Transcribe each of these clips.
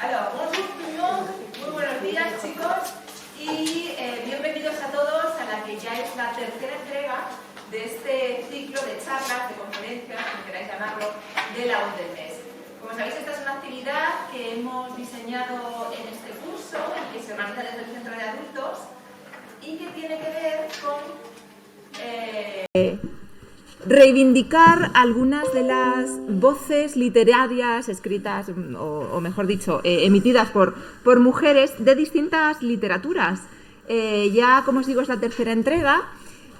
Alors, bonjour tout le monde, muy buenos días chicos y bienvenidos a todos a la que ya es la tercera entrega de este ciclo de charlas, de conferencias, como queráis llamarlo, de la voz del mes. Como sabéis, esta es una actividad que hemos diseñado en este curso y que se organiza desde el Centro de Adultos y que tiene que ver con reivindicar algunas de las voces literarias escritas, o mejor dicho, emitidas por mujeres de distintas literaturas. Ya, como os digo, es la tercera entrega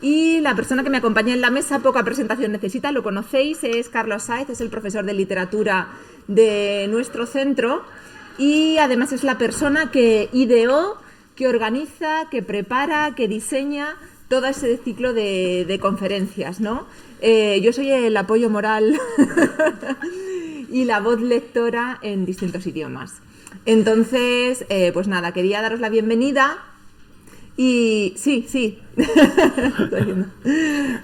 y la persona que me acompaña en la mesa, poca presentación necesita, lo conocéis, es Carlos Sáez, es el profesor de literatura de nuestro centro y además es la persona que ideó, que organiza, que prepara, que diseña todo ese ciclo de conferencias, ¿no? Yo soy el apoyo moral y la voz lectora en distintos idiomas. Entonces, pues nada, quería daros la bienvenida y... Sí.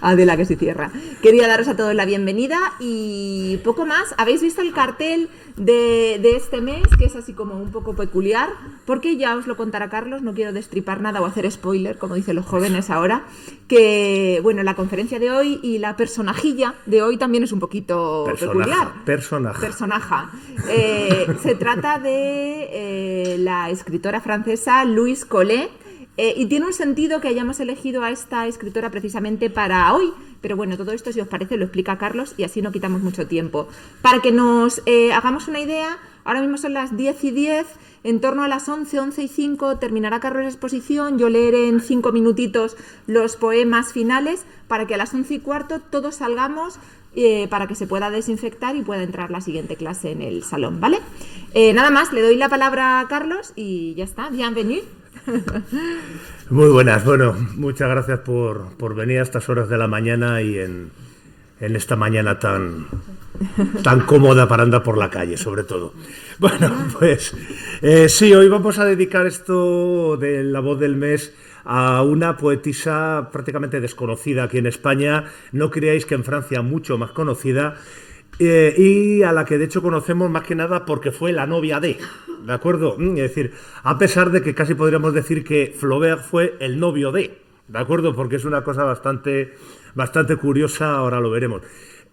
Adela, que se cierra. Quería daros a todos la bienvenida y poco más. ¿Habéis visto el cartel de este mes? Que es así como un poco peculiar, porque ya os lo contará Carlos, no quiero destripar nada o hacer spoiler, como dicen los jóvenes ahora, que, bueno, la conferencia de hoy y la personajilla de hoy también es un poquito peculiar. Personaja. Se trata de la escritora francesa Louise Collet, y tiene un sentido que hayamos elegido a esta escritora precisamente para hoy. Pero bueno, todo esto, si os parece, lo explica Carlos y así no quitamos mucho tiempo. Para que nos hagamos una idea, ahora mismo son las 10:10, en torno a las 11:05 terminará Carlos la exposición, yo leeré en 5 minutitos los poemas finales para que a las 11:15 todos salgamos para que se pueda desinfectar y pueda entrar la siguiente clase en el salón, ¿vale? Nada más, le doy la palabra a Carlos y ya está, bienvenido. Muy buenas, bueno, muchas gracias por venir a estas horas de la mañana y en esta mañana tan cómoda para andar por la calle, sobre todo. Bueno, pues sí, hoy vamos a dedicar esto de la voz del mes a una poetisa prácticamente desconocida aquí en España, no creáis que en Francia mucho más conocida, y a la que de hecho conocemos más que nada porque fue la novia ¿de acuerdo? Es decir, a pesar de que casi podríamos decir que Flaubert fue el novio ¿de acuerdo? Porque es una cosa bastante curiosa, ahora lo veremos.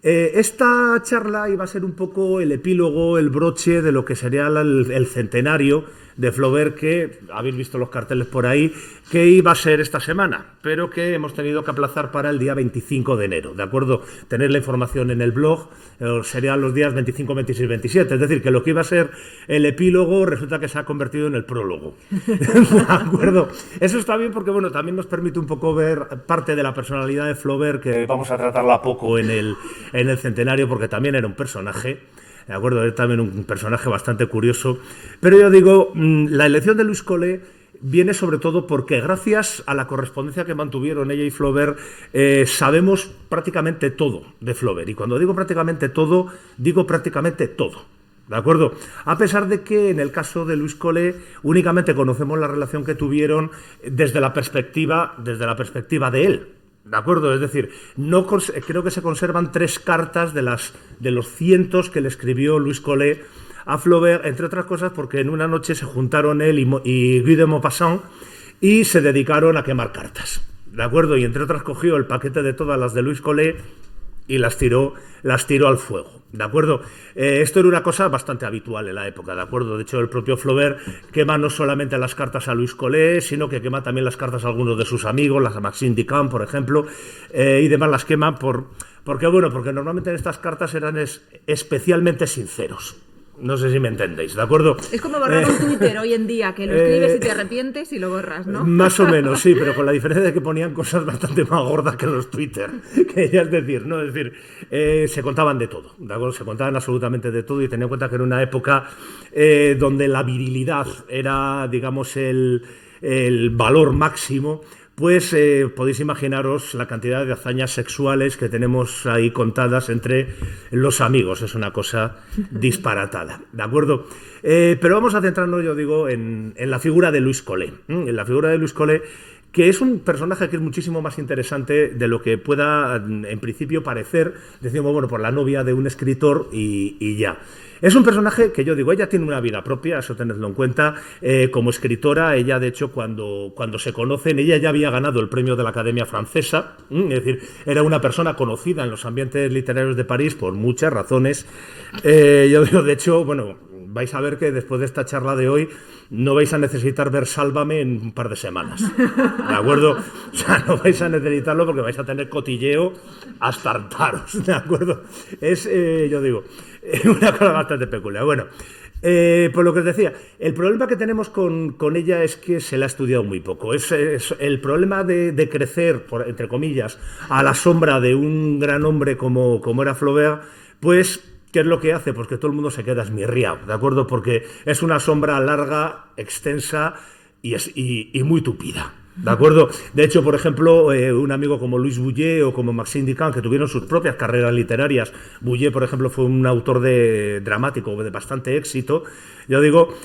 Esta charla iba a ser un poco el epílogo, el broche de lo que sería el centenario de Flaubert, que habéis visto los carteles por ahí, que iba a ser esta semana, pero que hemos tenido que aplazar para el día 25 de enero, ¿de acuerdo? Tener la información en el blog, serían los días 25, 26, 27, es decir, que lo que iba a ser el epílogo resulta que se ha convertido en el prólogo, ¿de acuerdo? Eso está bien porque, bueno, también nos permite un poco ver parte de la personalidad de Flaubert, que vamos a tratarla poco en el centenario, porque también era un personaje, ¿de acuerdo? Es también un personaje bastante curioso. Pero yo digo, la elección de Louise Collet viene sobre todo porque gracias a la correspondencia que mantuvieron ella y Flaubert, sabemos prácticamente todo de Flaubert. Y cuando digo prácticamente todo, digo prácticamente todo. ¿De acuerdo? A pesar de que en el caso de Louise Collet únicamente conocemos la relación que tuvieron desde la perspectiva de él. ¿De acuerdo? Es decir, creo que se conservan 3 cartas de los cientos que le escribió Louise Collet a Flaubert, entre otras cosas porque en una noche se juntaron él y Guy de Maupassant y se dedicaron a quemar cartas. ¿De acuerdo? Y entre otras cogió el paquete de todas las de Louise Collet y las tiró al fuego, ¿de acuerdo? Esto era una cosa bastante habitual en la época, ¿de acuerdo? De hecho, el propio Flaubert quema no solamente las cartas a Louise Collet, sino que quema también las cartas a algunos de sus amigos, las a Maxime Duchamp, por ejemplo, y demás las quema porque normalmente en estas cartas eran especialmente sinceros. No sé si me entendéis, ¿de acuerro? Es como borrar un Twitter hoy en día, que lo escribes y te arrepientes y lo borras, ¿no? Más o menos, sí, pero con la diferencia de que ponían cosas bastante más gordas que los Twitter, que ya es decir, ¿no? Es decir, se contaban de todo, ¿de acuerdo? Se contaban absolutamente de todo y tened en cuenta que era una época donde la virilidad era, digamos, el valor máximo. Pues podéis imaginaros la cantidad de hazañas sexuales que tenemos ahí contadas entre los amigos. Es una cosa disparatada, ¿de acuerdo? Pero vamos a centrarnos, yo digo, en la figura de Louise Collet. En la figura de Louise Collet, que es un personaje que es muchísimo más interesante de lo que pueda en principio parecer. Decimos, bueno, por la novia de un escritor y ya. Es un personaje que yo digo, ella tiene una vida propia, eso tenedlo en cuenta. Como escritora, ella de hecho cuando se conocen, ella ya había ganado el premio de la Academia Francesa, es decir, era una persona conocida en los ambientes literarios de París por muchas razones. Yo digo, de hecho, bueno, vais a ver que después de esta charla de hoy no vais a necesitar ver Sálvame en un par de semanas, ¿de acuerdo? O sea, no vais a necesitarlo porque vais a tener cotilleo hasta hartaros, ¿de acuerdo? Es, yo digo, una cosa bastante peculiar. Bueno, por lo que os decía, el problema que tenemos con ella es que se la ha estudiado muy poco. Es el problema de crecer, entre comillas, a la sombra de un gran hombre como era Flaubert, pues... ¿qué es lo que hace? Pues que todo el mundo se queda esmirriado, ¿de acuerdo? Porque es una sombra larga, extensa y muy tupida, ¿de acuerdo? De hecho, por ejemplo, un amigo como Louis Bouillet o como Maxime Duchamp, que tuvieron sus propias carreras literarias. Bouillet, por ejemplo, fue un autor dramático de bastante éxito. Yo digo,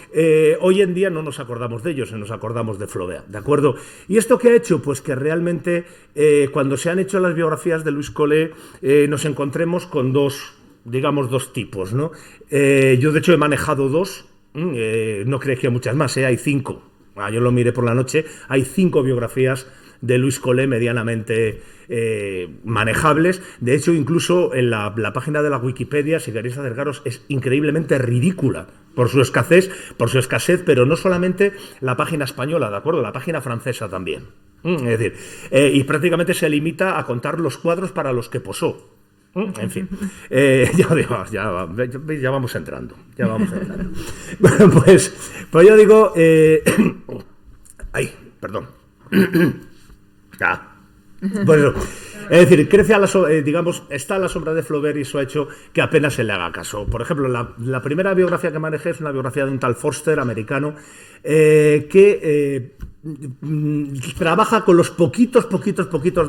hoy en día no nos acordamos de ellos, nos acordamos de Flaubert, ¿de acuerdo? ¿Y esto qué ha hecho? Pues que realmente cuando se han hecho las biografías de Louis Collet nos encontremos con dos tipos, ¿no? Yo, de hecho, he manejado dos, no crees que hay muchas más, hay 5. Yo lo miré por la noche, hay 5 biografías de Louis Collet medianamente manejables. De hecho, incluso en la página de la Wikipedia, si queréis acercaros, es increíblemente ridícula por su escasez, pero no solamente la página española, ¿de acuerdo? La página francesa también. Es decir, y prácticamente se limita a contar los cuadros para los que posó. En fin, ya vamos entrando. Bueno, pues yo digo... ay, perdón. Bueno, es decir, crece está a la sombra de Flaubert y eso ha hecho que apenas se le haga caso. Por ejemplo, la primera biografía que manejé es una biografía de un tal Forster, americano, que trabaja con los poquitos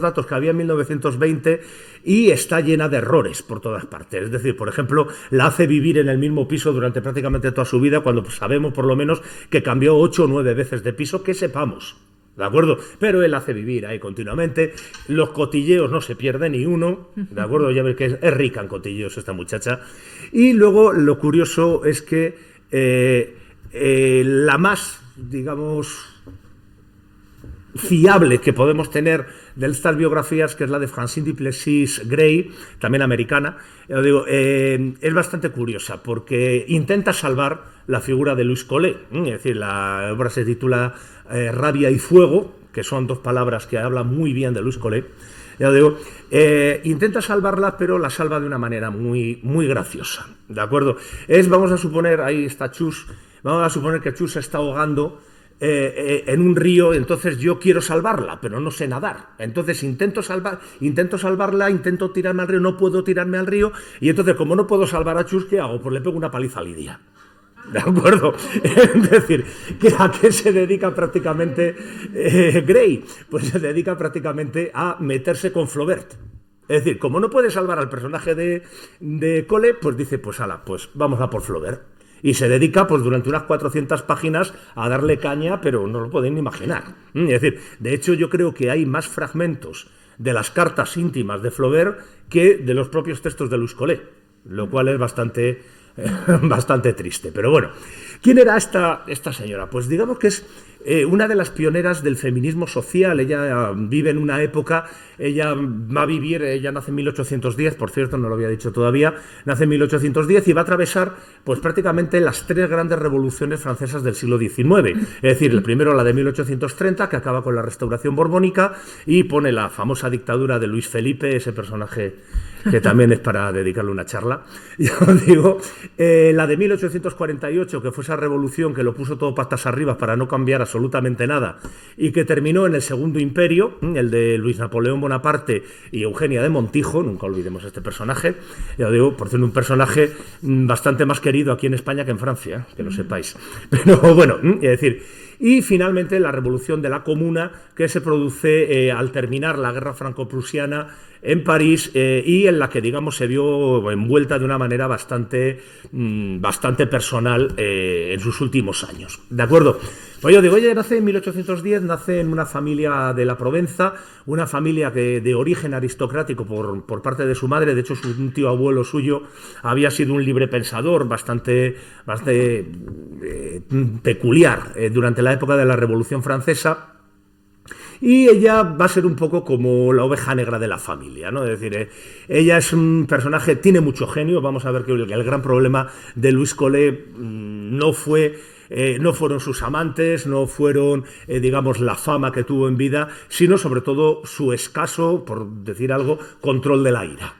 datos que había en 1920 y está llena de errores por todas partes. Es decir, por ejemplo, la hace vivir en el mismo piso durante prácticamente toda su vida, cuando sabemos por lo menos que cambió 8 o 9 veces de piso, que sepamos. ¿De acuerdo? Pero él hace vivir ahí continuamente. Los cotilleos no se pierde ni uno. ¿De acuerdo? Ya ves que es rica en cotilleos esta muchacha. Y luego lo curioso es que la más, digamos, fiable que podemos tener de estas biografías, que es la de Francine Duplessis Gray, también americana, es bastante curiosa porque intenta salvar la figura de Louis Collet. Es decir, la obra se titula Rabia y Fuego, que son 2 palabras que hablan muy bien de Louis Collet. Intenta salvarla, pero la salva de una manera muy, muy graciosa, ¿de acuerdo? Vamos a suponer, ahí está Chus, vamos a suponer que Chus se está ahogando en un río, entonces yo quiero salvarla, pero no sé nadar. Entonces intento salvarla, intento tirarme al río, no puedo tirarme al río, y entonces, como no puedo salvar a Chus, ¿qué hago? Pues le pego una paliza a Lidia. ¿De acuerdo? Es decir, ¿a qué se dedica prácticamente Gray? Pues se dedica prácticamente a meterse con Flaubert. Es decir, como no puede salvar al personaje de Collet, pues dice, pues vamos a por Flaubert. Y se dedica, pues durante unas 400 páginas a darle caña, pero no lo podéis ni imaginar. Es decir, de hecho yo creo que hay más fragmentos de las cartas íntimas de Flaubert que de los propios textos de Louis Collet, lo cual es bastante triste. Pero bueno, ¿quién era esta señora? Pues digamos que es una de las pioneras del feminismo social. Ella vive en una época, ella nace en 1810, por cierto, no lo había dicho todavía, nace en 1810 y va a atravesar pues prácticamente las 3 grandes revoluciones francesas del siglo XIX. Es decir, el primero, la de 1830, que acaba con la restauración borbónica y pone la famosa dictadura de Luis Felipe, ese personaje que también es para dedicarle una charla. Yo digo, la de 1848, que fue esa revolución que lo puso todo patas arriba para no cambiar absolutamente nada y que terminó en el Segundo Imperio, el de Luis Napoleón Bonaparte y Eugenia de Montijo, nunca olvidemos este personaje. Yo digo, por cierto, un personaje bastante más querido aquí en España que en Francia, que lo sepáis. Pero bueno, es decir, y finalmente la revolución de la Comuna, que se produce al terminar la guerra franco-prusiana en París y en la que, digamos, se vio envuelta de una manera bastante personal en sus últimos años. ¿De acuerdo? Pues yo digo, ella nace en 1810, nace en una familia de la Provenza, una familia de origen aristocrático por parte de su madre. De hecho, un tío abuelo suyo había sido un librepensador bastante peculiar durante la época de la Revolución Francesa. Y ella va a ser un poco como la oveja negra de la familia, ¿no? Es decir, ella es un personaje, tiene mucho genio. Vamos a ver que el gran problema de Louise Collet no fueron sus amantes, no fueron, digamos, la fama que tuvo en vida, sino sobre todo su escaso, por decir algo, control de la ira.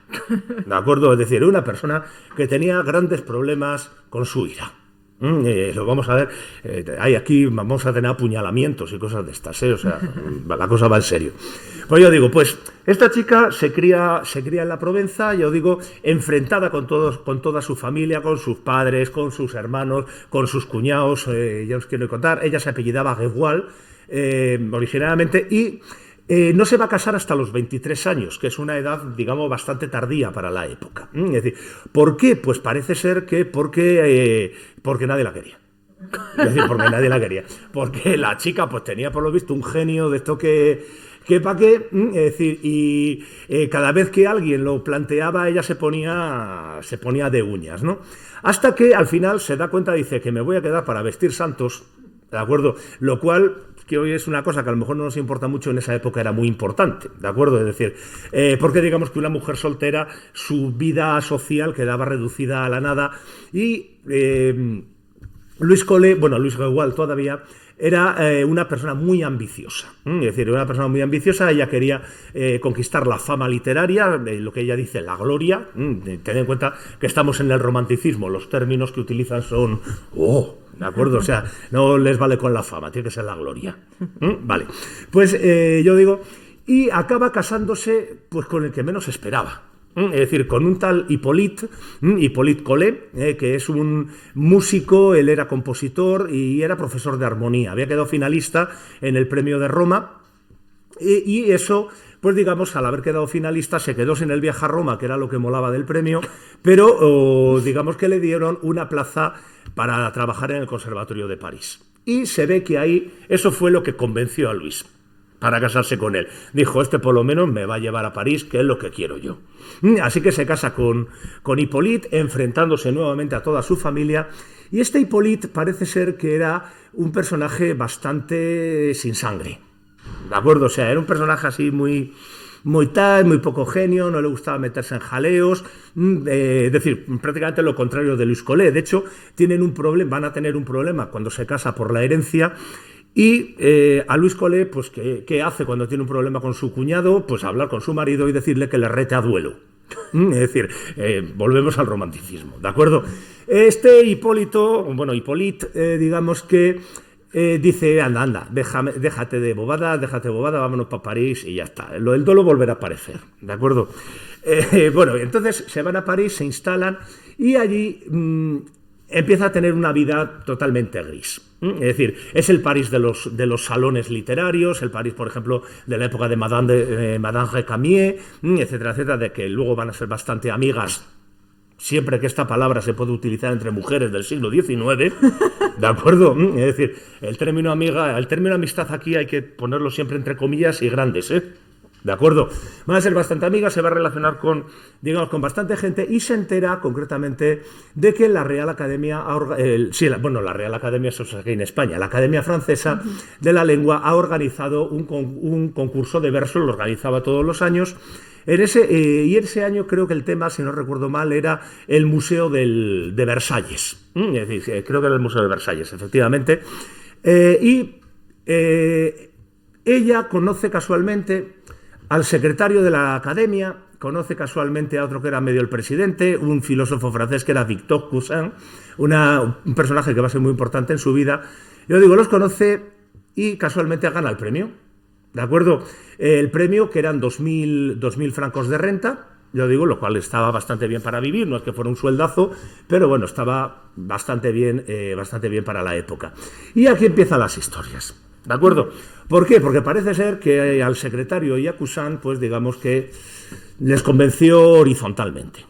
¿De acuerdo? Es decir, una persona que tenía grandes problemas con su ira. Lo vamos a ver, aquí vamos a tener apuñalamientos y cosas de estas, o sea, la cosa va en serio. Pues yo digo, pues esta chica se cría en la Provenza, yo digo, enfrentada con toda su familia, con sus padres, con sus hermanos, con sus cuñados, ya os quiero contar. Ella se apellidaba Gevoil originalmente y no se va a casar hasta los 23 años, que es una edad, digamos, bastante tardía para la época. Es decir, ¿por qué? Pues parece ser que porque nadie la quería. Es decir, porque nadie la quería. Porque la chica pues tenía por lo visto un genio de esto que para qué. Es decir, y cada vez que alguien lo planteaba, ella se ponía de uñas, ¿no? Hasta que al final se da cuenta, dice que me voy a quedar para vestir santos, ¿de acuerdo? Lo cual, que hoy es una cosa que a lo mejor no nos importa mucho, en esa época era muy importante, ¿de acuerdo? Es decir, porque digamos que una mujer soltera, su vida social quedaba reducida a la nada y Louise Collet, bueno, Louise Gevoil todavía, era una persona muy ambiciosa. Es decir, una persona muy ambiciosa. Ella quería conquistar la fama literaria, lo que ella dice, la gloria. Ten en cuenta que estamos en el romanticismo, los términos que utilizan son ¿de acuerdo? O sea, no les vale con la fama, tiene que ser la gloria. Vale, pues yo digo, y acaba casándose pues con el que menos esperaba. Es decir, con un tal Hippolyte Collet, que es un músico, él era compositor y era profesor de armonía. Había quedado finalista en el Premio de Roma y eso, pues digamos, al haber quedado finalista se quedó sin el viaje a Roma, que era lo que molaba del premio, pero digamos que le dieron una plaza para trabajar en el Conservatorio de París. Y se ve que ahí eso fue lo que convenció a Luis para casarse con él. Dijo, por lo menos me va a llevar a París, que es lo que quiero yo. Así que se casa con Hippolyte, enfrentándose nuevamente a toda su familia. Y este Hippolyte parece ser que era un personaje bastante sin sangre. ¿De acuerdo? O sea, era un personaje así muy poco genio, no le gustaba meterse en jaleos, es decir, prácticamente lo contrario de Louise Collet. De hecho, van a tener un problema cuando se casa por la herencia. Y a Louise Collet, pues, ¿qué hace cuando tiene un problema con su cuñado? Pues hablar con su marido y decirle que le rete a duelo. Es decir, volvemos al romanticismo, ¿de acuerdo? Hippolyte, digamos que dice, anda, déjate de bobada, vámonos para París y ya está. El duelo volverá a aparecer, ¿de acuerdo? Bueno, entonces se van a París, se instalan y allí empieza a tener una vida totalmente gris. Es decir, es el París de los salones literarios, el París, por ejemplo, de la época de Madame Récamier, etcétera, etcétera, de que luego van a ser bastante amigas, siempre que esta palabra se puede utilizar entre mujeres del siglo XIX, ¿de acuerdo? Es decir, el término amistad aquí hay que ponerlo siempre entre comillas y grandes, ¿de acuerdo? Van a ser bastante amigas, se va a relacionar con bastante gente y se entera concretamente de que la Real Academia, la Real Academia eso es aquí en España, la Academia Francesa de la Lengua ha organizado un concurso de versos, lo organizaba todos los años. Y ese año creo que el tema, si no recuerdo mal, era el Museo de Versalles. Es decir, creo que era el Museo de Versalles, efectivamente. Ella conoce casualmente al secretario de la Academia, conoce casualmente a otro que era medio el presidente, un filósofo francés que era Victor Cousin, un personaje que va a ser muy importante en su vida. Yo digo, los conoce y casualmente gana el premio. ¿De acuerdo? El premio, que eran 2.000 francos de renta, yo digo, lo cual estaba bastante bien para vivir, no es que fuera un sueldazo, pero bueno, estaba bastante bien para la época. Y aquí empiezan las historias, ¿de acuerdo? ¿Por qué? Porque parece ser que al secretario y a Cousin, pues digamos que les convenció horizontalmente.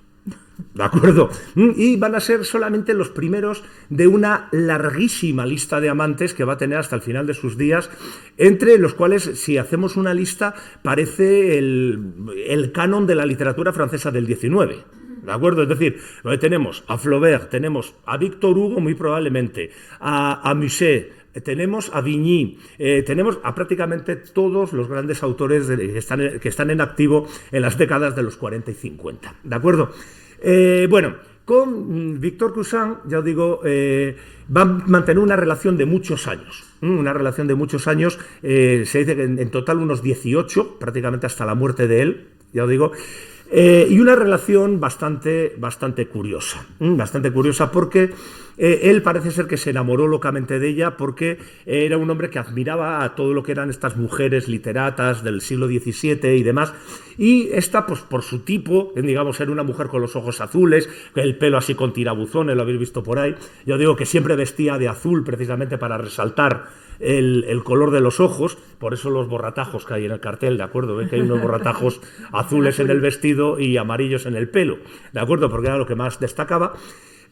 ¿De acuerdo? Y van a ser solamente los primeros de una larguísima lista de amantes que va a tener hasta el final de sus días, entre los cuales, si hacemos una lista, parece el canon de la literatura francesa del XIX. ¿De acuerdo? Es decir, tenemos a Flaubert, tenemos a Victor Hugo muy probablemente, a Musset, tenemos a Vigny, tenemos a prácticamente todos los grandes autores que están en activo en las décadas de los 40 y 50. ¿De acuerdo? Bueno, con Victor Cousin, ya os digo, va a mantener una relación de muchos años. Una relación de muchos años, se dice que en total unos 18, prácticamente hasta la muerte de él, ya os digo. Y una relación bastante curiosa. Bastante curiosa porque él parece ser que se enamoró locamente de ella porque era un hombre que admiraba a todo lo que eran estas mujeres literatas del siglo XVII y demás. Y esta, pues por su tipo, digamos, era una mujer con los ojos azules, el pelo así con tirabuzones, lo habéis visto por ahí. Yo digo que siempre vestía de azul precisamente para resaltar el color de los ojos, por eso los borratajos que hay en el cartel, ¿de acuerdo? Ven que hay unos borratajos azules en el vestido y amarillos en el pelo, ¿de acuerdo? Porque era lo que más destacaba.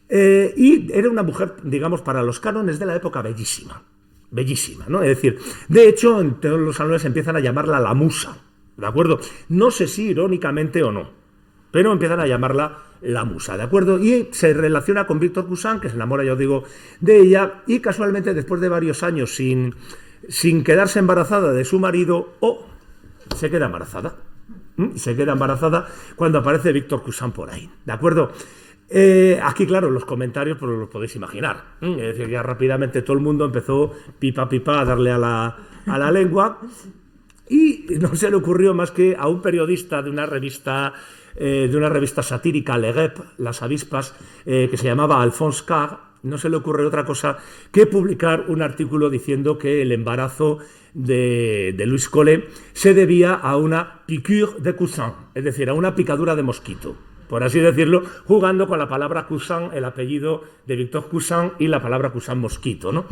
Y era una mujer, digamos, para los cánones de la época bellísima, bellísima, ¿no? Es decir, de hecho, en todos los salones empiezan a llamarla la musa, ¿de acuerdo? No sé si irónicamente o no, pero empiezan a llamarla la musa, ¿de acuerdo? Y se relaciona con Victor Cousin, que se enamora, ya os digo, de ella, y casualmente después de varios años sin quedarse embarazada de su marido, se queda embarazada. Se queda embarazada cuando aparece Victor Cousin por ahí, ¿de acuerdo? Aquí, claro, los comentarios pues los podéis imaginar. Es decir, ya rápidamente todo el mundo empezó pipa a darle a la lengua, y no se le ocurrió más que a un periodista de una revista satírica, Le Guêpe, Las Avispas, que se llamaba Alphonse Karr, no se le ocurre otra cosa que publicar un artículo diciendo que el embarazo de Louise Collet se debía a una piqûre de cousin, es decir, a una picadura de mosquito, por así decirlo, jugando con la palabra Cousin, el apellido de Victor Cousin, y la palabra Cousin mosquito, ¿no?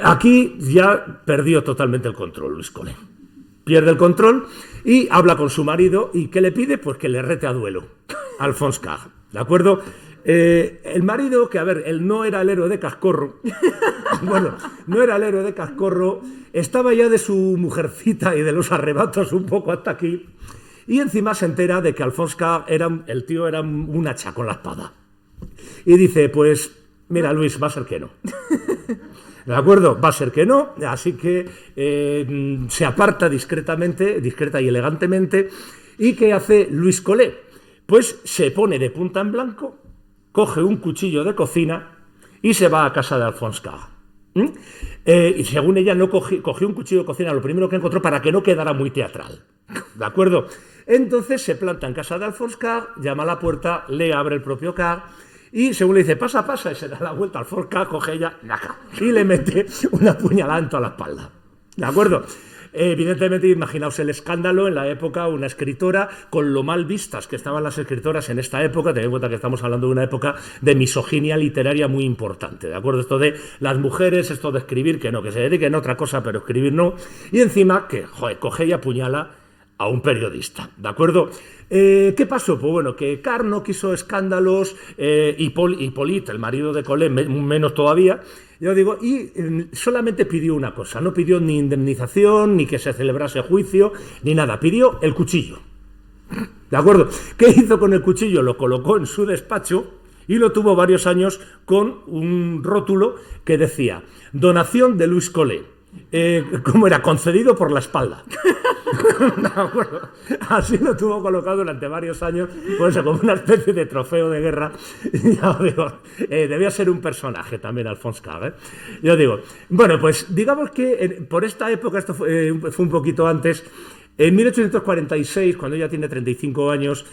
Aquí ya perdió totalmente el control Louise Collet. Pierde el control y habla con su marido, y ¿qué le pide? Pues que le rete a duelo, Alphonse Karr, ¿de acuerdo? El marido, que a ver, él no era el héroe de Cascorro, bueno, no era el héroe de Cascorro, estaba ya de su mujercita y de los arrebatos un poco hasta aquí, y encima se entera de que Alphonse Karr el tío era un hacha con la espada. Y dice, pues, mira Luis, va a ser que no. ¿De acuerdo? Va a ser que no, así que se aparta discreta y elegantemente. ¿Y qué hace Louise Collet? Pues se pone de punta en blanco, coge un cuchillo de cocina y se va a casa de Alphonse Karr. Y según ella, no cogió un cuchillo de cocina, lo primero que encontró, para que no quedara muy teatral. ¿De acuerdo? Entonces se planta en casa de Alphonse Karr, llama a la puerta, le abre el propio Karr, y según le dice, pasa, y se da la vuelta, Alphonse Karr coge ella y le mete una puñalada en toda la espalda. ¿De acuerdo? Evidentemente, imaginaos el escándalo en la época, una escritora, con lo mal vistas que estaban las escritoras en esta época. Tened en cuenta que estamos hablando de una época de misoginia literaria muy importante, ¿de acuerdo? Esto de las mujeres, esto de escribir, que se dediquen a otra cosa, pero escribir no. Y encima, que, coge y apuñala a un periodista, ¿de acuerdo? ¿Qué pasó? Pues bueno, que Karr no quiso escándalos, Hippolyte, el marido de Collet, menos todavía, yo digo, y solamente pidió una cosa, no pidió ni indemnización, ni que se celebrase juicio, ni nada, pidió el cuchillo, ¿de acuerdo? ¿Qué hizo con el cuchillo? Lo colocó en su despacho y lo tuvo varios años con un rótulo que decía, donación de Louise Collet. ¿Cómo era? Concedido por la espalda. ¿De acuerdo? Así lo tuvo colocado durante varios años, pues como una especie de trofeo de guerra. Ya os digo, debía ser un personaje también Alphonse Karr, Yo digo, bueno, pues digamos que por esta época, esto fue un poquito antes, en 1846, cuando ella tiene 35 años,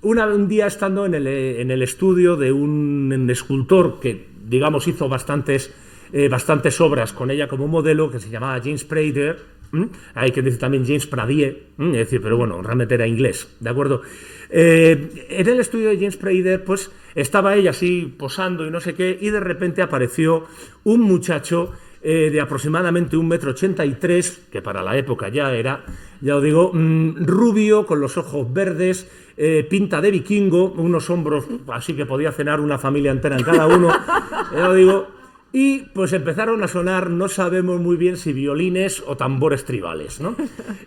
un día estando en el estudio de un escultor que, digamos, hizo bastantes obras con ella como modelo, que se llamaba James Pradder, hay quien dice también James Pradier, es decir, pero bueno, realmente era inglés, ¿de acuerdo? En el estudio de James Pradder, pues estaba ella así posando y no sé qué, y de repente apareció un muchacho de aproximadamente 1,83 m, que para la época ya era, ya os digo, rubio, con los ojos verdes, pinta de vikingo, unos hombros así que podía cenar una familia entera en cada uno, ya os digo, y pues empezaron a sonar, no sabemos muy bien si violines o tambores tribales, ¿no?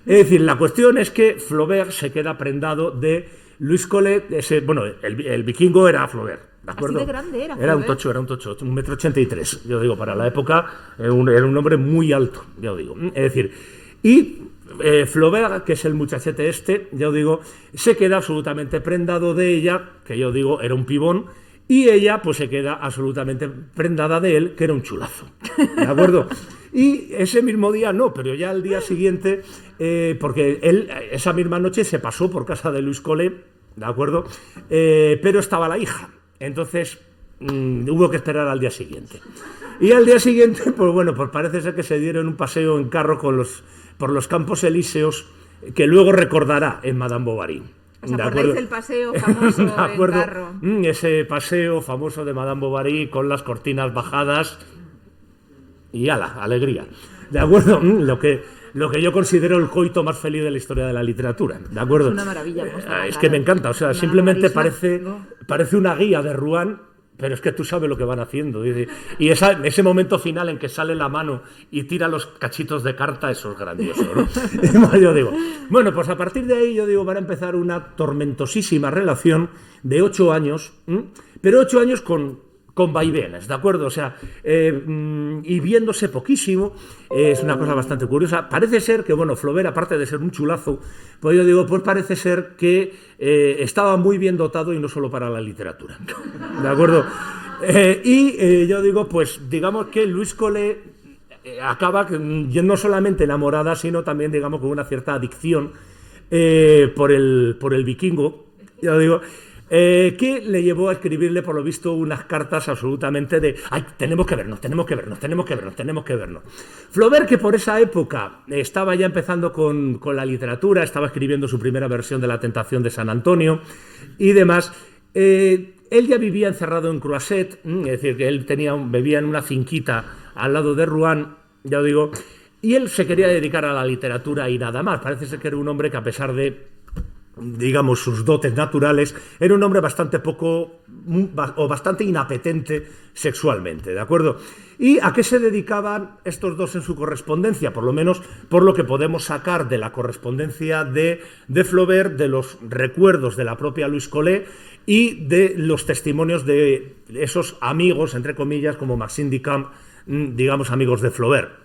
Es decir, la cuestión es que Flaubert se queda prendado de Louis Collet, bueno, el vikingo era Flaubert. ¿De acuerdo? Así de grande era. Era un tocho, 1,83 m. Yo digo, para la época era un hombre muy alto, ya os digo. Es decir, y Flaubert, que es el muchachete este, ya os digo, se queda absolutamente prendado de ella, que yo digo, era un pibón, y ella pues se queda absolutamente prendada de él, que era un chulazo. ¿De acuerdo? Y ese mismo día no, pero ya al día siguiente, porque él esa misma noche se pasó por casa de Louis Collet, ¿de acuerdo? Pero estaba la hija. Entonces hubo que esperar al día siguiente. Y al día siguiente, pues bueno, pues parece ser que se dieron un paseo en carro por los Campos Elíseos, que luego recordará en Madame Bovary. O sea, acordáis el paseo famoso en carro. Ese paseo famoso de Madame Bovary con las cortinas bajadas y ala, alegría. ¿De acuerdo? Lo que yo considero el coito más feliz de la historia de la literatura, ¿de acuerdo? Es una maravilla. Es que me encanta, o sea, simplemente parece una guía de Rouen, pero es que tú sabes lo que van haciendo. Y ese momento final en que sale la mano y tira los cachitos de carta, eso es grandioso, ¿no? Yo digo, bueno, pues a partir de ahí, yo digo, van a empezar una tormentosísima relación de 8 años, pero 8 años con vaivenes, ¿de acuerdo? O sea, y viéndose poquísimo, es una cosa bastante curiosa. Parece ser que, bueno, Flaubert, aparte de ser un chulazo, pues yo digo, pues parece ser que estaba muy bien dotado y no solo para la literatura, ¿de acuerdo? Yo digo, pues digamos que Louis Collet acaba no solamente enamorada, sino también, digamos, con una cierta adicción por el vikingo, ya digo, que le llevó a escribirle, por lo visto, unas cartas absolutamente de ¡ay, tenemos que vernos! Flaubert, que por esa época estaba ya empezando con la literatura, estaba escribiendo su primera versión de La tentación de San Antonio y demás, él ya vivía encerrado en Croisset, es decir, que él vivía en una finquita al lado de Rouen, ya os digo, y él se quería dedicar a la literatura y nada más. Parece ser que era un hombre que, a pesar de, digamos, sus dotes naturales, era un hombre bastante inapetente sexualmente, ¿de acuerdo? ¿Y a qué se dedicaban estos dos en su correspondencia? Por lo menos por lo que podemos sacar de la correspondencia de Flaubert, de los recuerdos de la propia Louis Collet y de los testimonios de esos amigos, entre comillas, como Maxime Duchamp, digamos, amigos de Flaubert.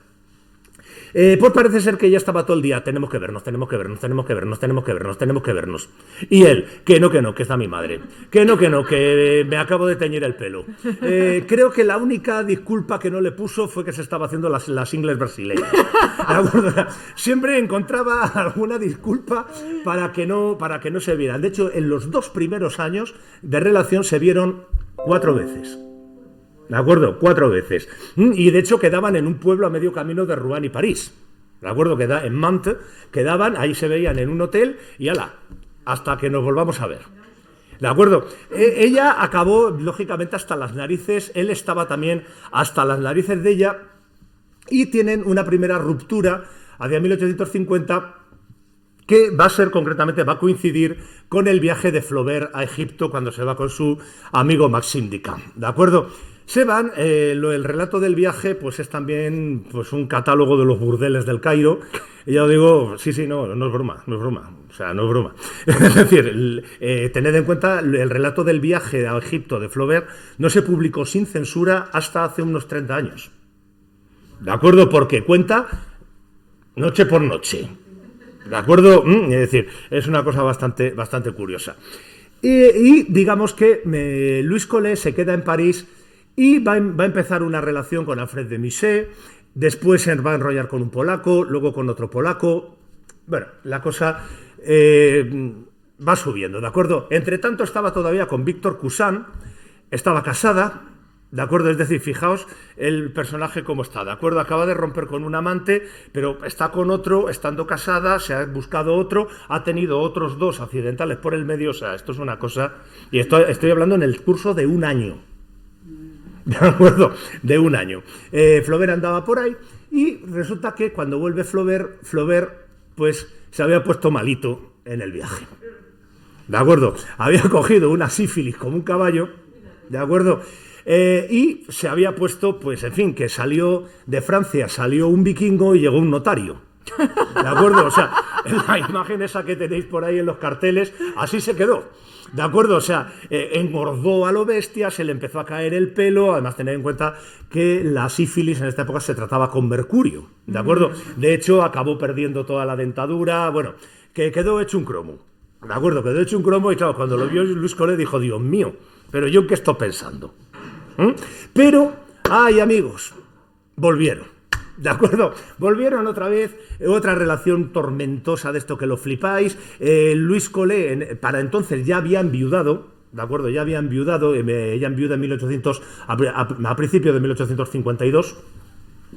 Pues parece ser que ya estaba todo el día, tenemos que vernos. Y él, que no, que está mi madre. Que me acabo de teñir el pelo. Creo que la única disculpa que no le puso fue que se estaba haciendo las ingles brasileñas. Siempre encontraba alguna disculpa para que no se vieran. De hecho, en los 2 primeros años de relación se vieron 4 veces. ¿De acuerdo? 4 veces. Y de hecho quedaban en un pueblo a medio camino de Rouen y París. ¿De acuerdo? En Mantes quedaban, ahí se veían en un hotel y ala, hasta que nos volvamos a ver. ¿De acuerdo? Ella acabó, lógicamente, hasta las narices, él estaba también hasta las narices de ella, y tienen una primera ruptura hacia 1850, que va a coincidir con el viaje de Flaubert a Egipto, cuando se va con su amigo Maxime Duchamp. ¿De acuerdo? Se van, el relato del viaje pues es también pues un catálogo de los burdeles del Cairo, y ya os digo, no es broma, o sea, no es broma. Es decir, tened en cuenta, el relato del viaje a Egipto de Flaubert no se publicó sin censura hasta hace unos 30 años, ¿de acuerdo? Porque cuenta noche por noche, ¿de acuerdo? Es decir, es una cosa bastante curiosa. Y digamos que Louis Collet se queda en París y va a empezar una relación con Alfred de Musset, después se va a enrollar con un polaco, luego con otro polaco. Bueno, la cosa va subiendo, ¿de acuerdo? Entre tanto estaba todavía con Victor Cousin, estaba casada, ¿de acuerdo? Es decir, fijaos el personaje cómo está, ¿de acuerdo? Acaba de romper con un amante, pero está con otro, estando casada, se ha buscado otro, ha tenido otros 2 accidentales por el medio, o sea, esto es una cosa. Y estoy hablando en el curso de un año. ¿de acuerdo? De un año. Flaubert andaba por ahí y resulta que cuando vuelve Flaubert pues se había puesto malito en el viaje. ¿De acuerdo? Había cogido una sífilis como un caballo, ¿de acuerdo? Y se había puesto, pues en fin, que salió de Francia, salió un vikingo y llegó un notario. ¿De acuerdo? O sea, en la imagen esa que tenéis por ahí en los carteles, así se quedó. ¿De acuerdo? O sea, engordó a lo bestia, se le empezó a caer el pelo, además tened en cuenta que la sífilis en esta época se trataba con mercurio, ¿de acuerdo? De hecho, acabó perdiendo toda la dentadura, bueno, que quedó hecho un cromo. ¿De acuerdo? Quedó hecho un cromo y claro, cuando lo vio Luis Collet dijo, Dios mío, pero yo qué estoy pensando. Pero, ay amigos, volvieron, ¿de acuerdo? Volvieron otra vez, otra relación tormentosa de esto que lo flipáis. Luis Collet, para entonces ya había enviudado, ¿de acuerdo? Ya había enviudado, ella enviuda en 1800, a principios de 1852,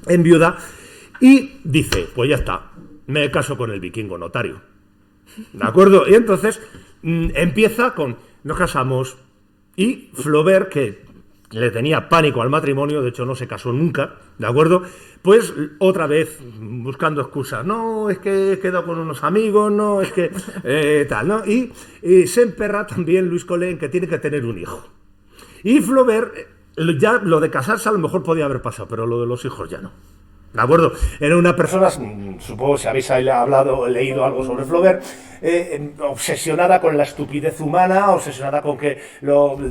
enviuda, y dice, pues ya está, me caso con el vikingo notario, ¿de acuerdo? Y entonces empieza con, nos casamos, y Flaubert, que le tenía pánico al matrimonio, de hecho no se casó nunca, ¿de acuerdo? Pues otra vez buscando excusas, no, es que he quedado con unos amigos, no, es que tal, ¿no? Y se emperra también Luis Collet en que tiene que tener un hijo. Y Flaubert, ya lo de casarse a lo mejor podía haber pasado, pero lo de los hijos ya no. ¿De acuerdo? Era una persona, supongo si habéis leído algo sobre Flaubert, obsesionada con la estupidez humana, obsesionada con que,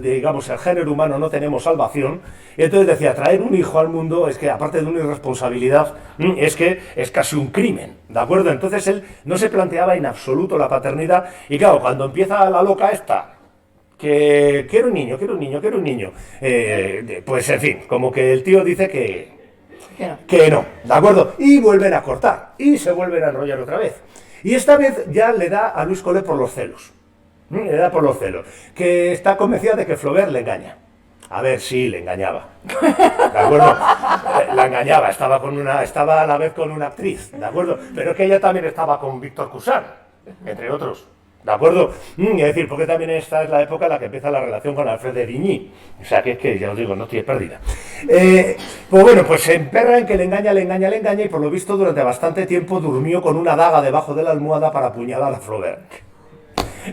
digamos, el género humano no tenemos salvación. Y entonces decía, traer un hijo al mundo es que, aparte de una irresponsabilidad, es que es casi un crimen, ¿de acuerdo? Entonces él no se planteaba en absoluto la paternidad. Y claro, cuando empieza la loca esta, que quiero un niño, pues en fin, como que el tío dice que no, ¿de acuerdo? Y vuelven a cortar, y se vuelven a enrollar otra vez. Y esta vez ya le da a Luis Collet por los celos. Le da por los celos. Que está convencida de que Flaubert le engaña. A ver, sí, le engañaba. ¿De acuerdo? La engañaba, estaba a la vez con una actriz, ¿de acuerdo? Pero que ella también estaba con Victor Cousin, entre otros. ¿De acuerdo? Es decir, porque también esta es la época en la que empieza la relación con Alfred de Vigny. O sea, que es que, ya os digo, no estoy perdida. Pues bueno, pues se emperra en que le engaña, y por lo visto durante bastante tiempo durmió con una daga debajo de la almohada para apuñalar a Flaubert.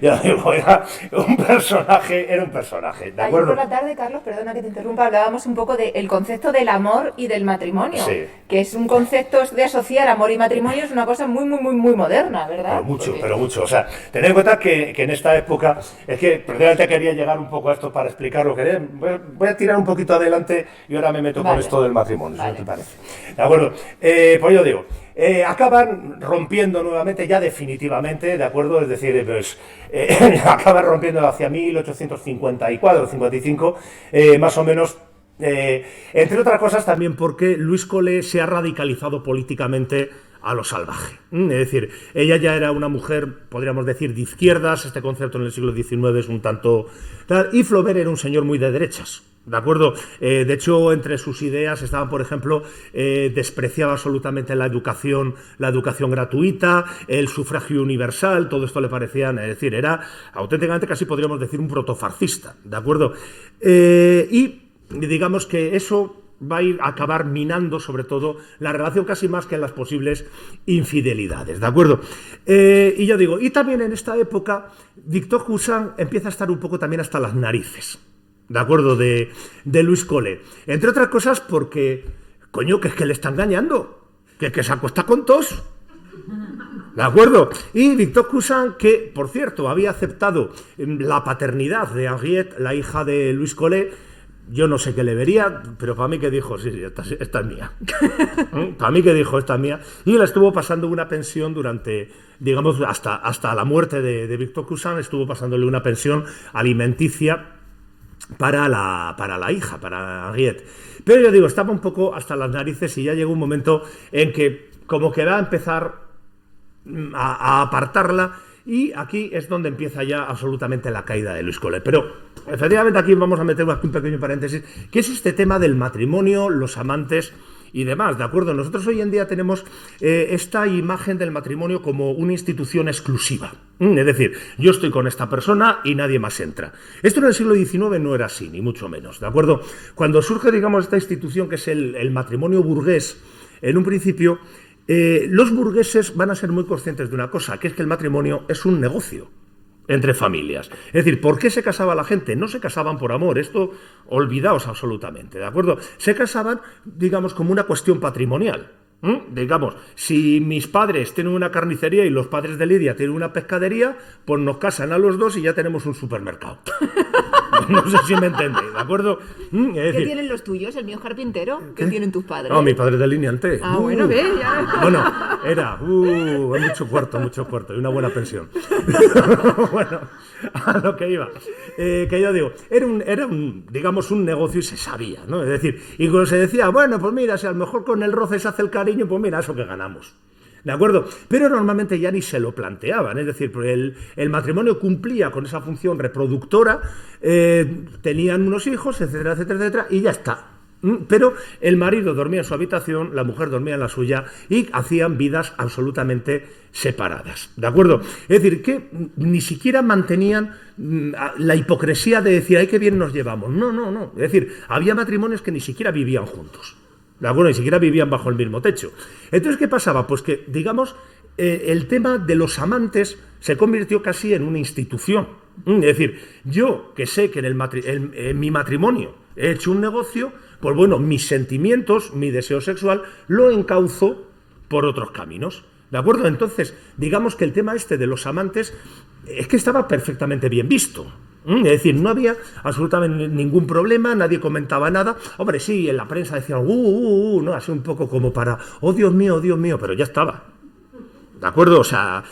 Ya digo, era un personaje, ¿de acuerdo? Ayer por la tarde, Carlos, perdona que te interrumpa, hablábamos un poco del concepto del amor y del matrimonio, sí. Que es un concepto de asociar amor y matrimonio, es una cosa muy moderna, ¿verdad? Pero mucho, o sea, tened en cuenta que en esta época, es que precisamente quería llegar un poco a esto para explicarlo, voy a tirar un poquito adelante y ahora me meto con esto del matrimonio, si no te parece. ¿De acuerdo? Pues yo digo, acaban rompiendo nuevamente, ya definitivamente, ¿de acuerdo? Es decir, pues acaban rompiendo hacia 1854 55, más o menos, entre otras cosas también porque Luis Collet se ha radicalizado políticamente a lo salvaje. Es decir, ella ya era una mujer, podríamos decir, de izquierdas, este concepto en el siglo XIX es un tanto tal, y Flaubert era un señor muy de derechas. ¿De acuerdo? De hecho, entre sus ideas estaban, por ejemplo, despreciaba absolutamente la educación gratuita, el sufragio universal, todo esto le parecían, es decir, era auténticamente casi podríamos decir un protofascista, ¿de acuerdo? Y digamos que eso va a acabar minando sobre todo la relación casi más que las posibles infidelidades, ¿de acuerdo? Y yo digo, y también en esta época Victor Cousin empieza a estar un poco también hasta las narices, ¿de acuerdo? De Luis Collet. Entre otras cosas porque, coño, que es que le está engañando, que se acuesta con todos. ¿De acuerdo? Y Victor Cousin, que, por cierto, había aceptado la paternidad de Henriette, la hija de Luis Collet, yo no sé qué le vería, pero para mí que dijo, sí, esta es mía. Para mí que dijo, esta es mía. Y le estuvo pasando una pensión durante, digamos, hasta la muerte de Victor Cousin, estuvo pasándole una pensión alimenticia para la hija, para Henriette. Pero yo digo, estaba un poco hasta las narices y ya llegó un momento en que como que va a empezar a apartarla, y aquí es donde empieza ya absolutamente la caída de Luis Collet. Pero efectivamente aquí vamos a meter un pequeño paréntesis, que es este tema del matrimonio, los amantes y demás, ¿de acuerdo? Nosotros hoy en día tenemos esta imagen del matrimonio como una institución exclusiva. Es decir, yo estoy con esta persona y nadie más entra. Esto en el siglo XIX no era así, ni mucho menos, ¿de acuerdo? Cuando surge, digamos, esta institución que es el matrimonio burgués, en un principio, los burgueses van a ser muy conscientes de una cosa, que es que el matrimonio es un negocio entre familias. Es decir, ¿por qué se casaba la gente? No se casaban por amor, esto olvidaos absolutamente, ¿de acuerdo? Se casaban, digamos, como una cuestión patrimonial. Digamos, si mis padres tienen una carnicería y los padres de Lidia tienen una pescadería, pues nos casan a los dos y ya tenemos un supermercado. No sé si me entendéis, ¿de acuerdo? Es decir, ¿Qué tienen los tuyos? ¿El mío es carpintero? ¿Qué tienen tus padres? No, mi padre de línea ante. Ah, bueno, ve, ya. Bueno, era mucho cuarto y una buena pensión. Bueno, a lo que iba. Que yo digo, era un, digamos, un negocio y se sabía, ¿no? Es decir, y cuando se decía, bueno, pues mira, si a lo mejor con el roce se hace el cariño, pues mira, eso que ganamos. ¿De acuerdo? Pero normalmente ya ni se lo planteaban, es decir, el matrimonio cumplía con esa función reproductora, tenían unos hijos, etcétera, etcétera, etcétera, y ya está. Pero el marido dormía en su habitación, la mujer dormía en la suya y hacían vidas absolutamente separadas, ¿de acuerdo? Es decir, que ni siquiera mantenían la hipocresía de decir, ¡ay, qué bien nos llevamos! No. Es decir, había matrimonios que ni siquiera vivían juntos. ¿De acuerdo? Ni siquiera vivían bajo el mismo techo. Entonces, ¿qué pasaba? Pues que, digamos, el tema de los amantes se convirtió casi en una institución. Es decir, yo que sé que en mi matrimonio he hecho un negocio, pues bueno, mis sentimientos, mi deseo sexual, lo encauzo por otros caminos. ¿De acuerdo? Entonces, digamos que el tema este de los amantes es que estaba perfectamente bien visto. Es decir, no había absolutamente ningún problema, nadie comentaba nada. Hombre, sí, en la prensa decían, no, así un poco como para, oh Dios mío, pero ya estaba. ¿De acuerdo? O sea,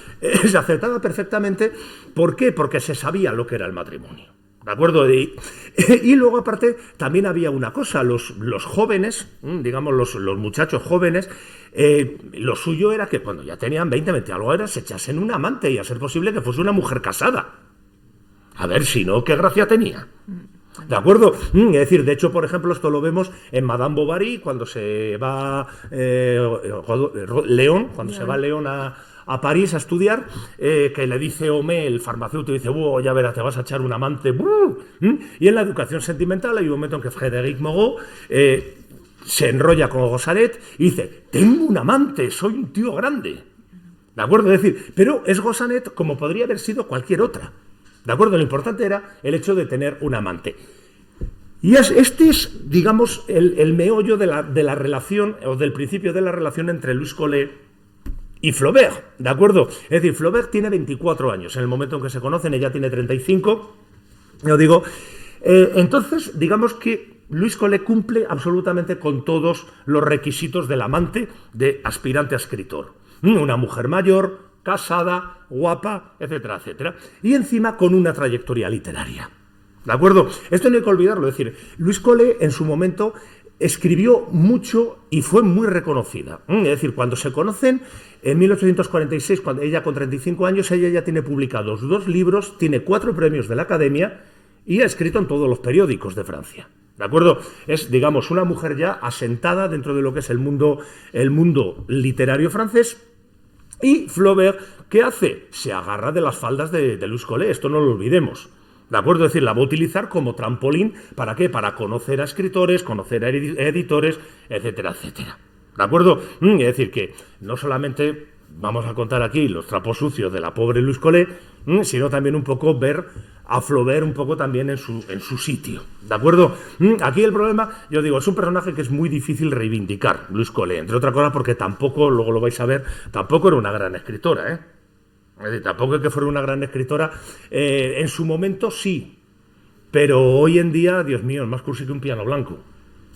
se aceptaba perfectamente. ¿Por qué? Porque se sabía lo que era el matrimonio. ¿De acuerdo? Y luego, aparte, también había una cosa, los jóvenes, digamos, los muchachos jóvenes, lo suyo era que cuando ya tenían 20 algo era, se echasen un amante y a ser posible que fuese una mujer casada. A ver, si no, ¿qué gracia tenía? ¿De acuerdo? Es decir, de hecho, por ejemplo, esto lo vemos en Madame Bovary, cuando se va León, se va León a París a estudiar, que le dice Homé, el farmacéutico, dice, ya verás, te vas a echar un amante. Y en la educación sentimental hay un momento en que Frédéric Moreau se enrolla con Gosaret y dice, tengo un amante, soy un tío grande. ¿De acuerdo? Es decir, pero es Gosaret como podría haber sido cualquier otra. ¿De acuerdo? Lo importante era el hecho de tener un amante. Y este es, digamos, el meollo de la relación, o del principio de la relación entre Louise Collet y Flaubert, ¿de acuerdo? Es decir, Flaubert tiene 24 años, en el momento en que se conocen, ella tiene 35, yo digo, entonces, digamos que Louise Collet cumple absolutamente con todos los requisitos del amante de aspirante a escritor. Una mujer mayor, casada, guapa, etcétera, etcétera. Y encima con una trayectoria literaria. ¿De acuerdo? Esto no hay que olvidarlo. Es decir, Louise Collet en su momento escribió mucho y fue muy reconocida. Es decir, cuando se conocen, en 1846, cuando ella con 35 años, ella ya tiene publicados 2 libros, tiene 4 premios de la Academia y ha escrito en todos los periódicos de Francia. ¿De acuerdo? Es, digamos, una mujer ya asentada dentro de lo que es el mundo literario francés. Y Flaubert, ¿qué hace? Se agarra de las faldas de Louise Collet, esto no lo olvidemos. ¿De acuerdo? Es decir, la va a utilizar como trampolín, ¿para qué? Para conocer a escritores, conocer a editores, etcétera, etcétera. ¿De acuerdo? Es decir, que no solamente vamos a contar aquí los trapos sucios de la pobre Louise Collet, sino también un poco ver a Flaubert un poco también en su sitio. ¿De acuerdo? Aquí el problema, yo digo, es un personaje que es muy difícil reivindicar, Louise Collet, entre otras cosas porque tampoco, luego lo vais a ver, tampoco era una gran escritora, ¿eh? Es decir, tampoco es que fuera una gran escritora. En su momento sí, pero hoy en día, Dios mío, es más cursi que un piano blanco.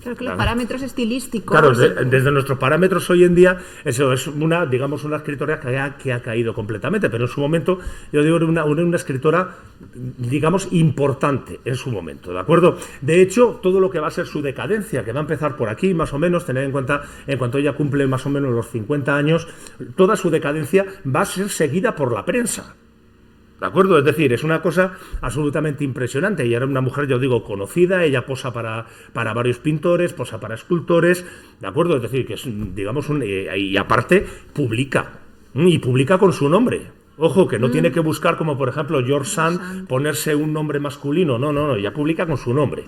Claro que los parámetros estilísticos... Claro, desde nuestros parámetros hoy en día, eso es una escritora que ha caído completamente, pero en su momento, yo digo, era una escritora, digamos, importante en su momento, ¿de acuerdo? De hecho, todo lo que va a ser su decadencia, que va a empezar por aquí, más o menos, tener en cuenta, en cuanto ella cumple más o menos los 50 años, toda su decadencia va a ser seguida por la prensa. ¿De acuerdo? Es decir, es una cosa absolutamente impresionante. Y era una mujer, yo digo, conocida. Ella posa para varios pintores, posa para escultores. ¿De acuerdo? Es decir, que es, digamos, y aparte publica. Y publica con su nombre. Ojo, que no tiene que buscar, como por ejemplo George Sand, ponerse un nombre masculino. No, ella publica con su nombre.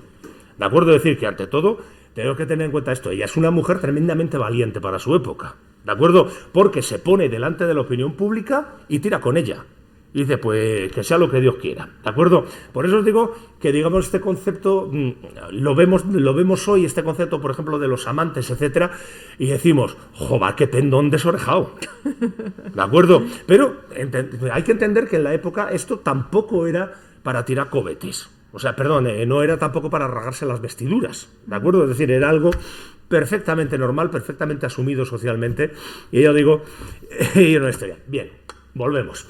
¿De acuerdo? Es decir, que ante todo, tengo que tener en cuenta esto. Ella es una mujer tremendamente valiente para su época. ¿De acuerdo? Porque se pone delante de la opinión pública y tira con ella. Y dice, pues, que sea lo que Dios quiera, ¿de acuerdo? Por eso os digo que, digamos, este concepto lo vemos hoy, este concepto, por ejemplo, de los amantes, etcétera, y decimos, joder, qué pendón desorejado, ¿de acuerdo? Pero hay que entender que en la época esto tampoco era para tirar cohetes. O sea, perdón, no era tampoco para rasgarse las vestiduras, ¿de acuerdo? Es decir, era algo perfectamente normal, perfectamente asumido socialmente, y yo digo, y una historia. Bien. Volvemos,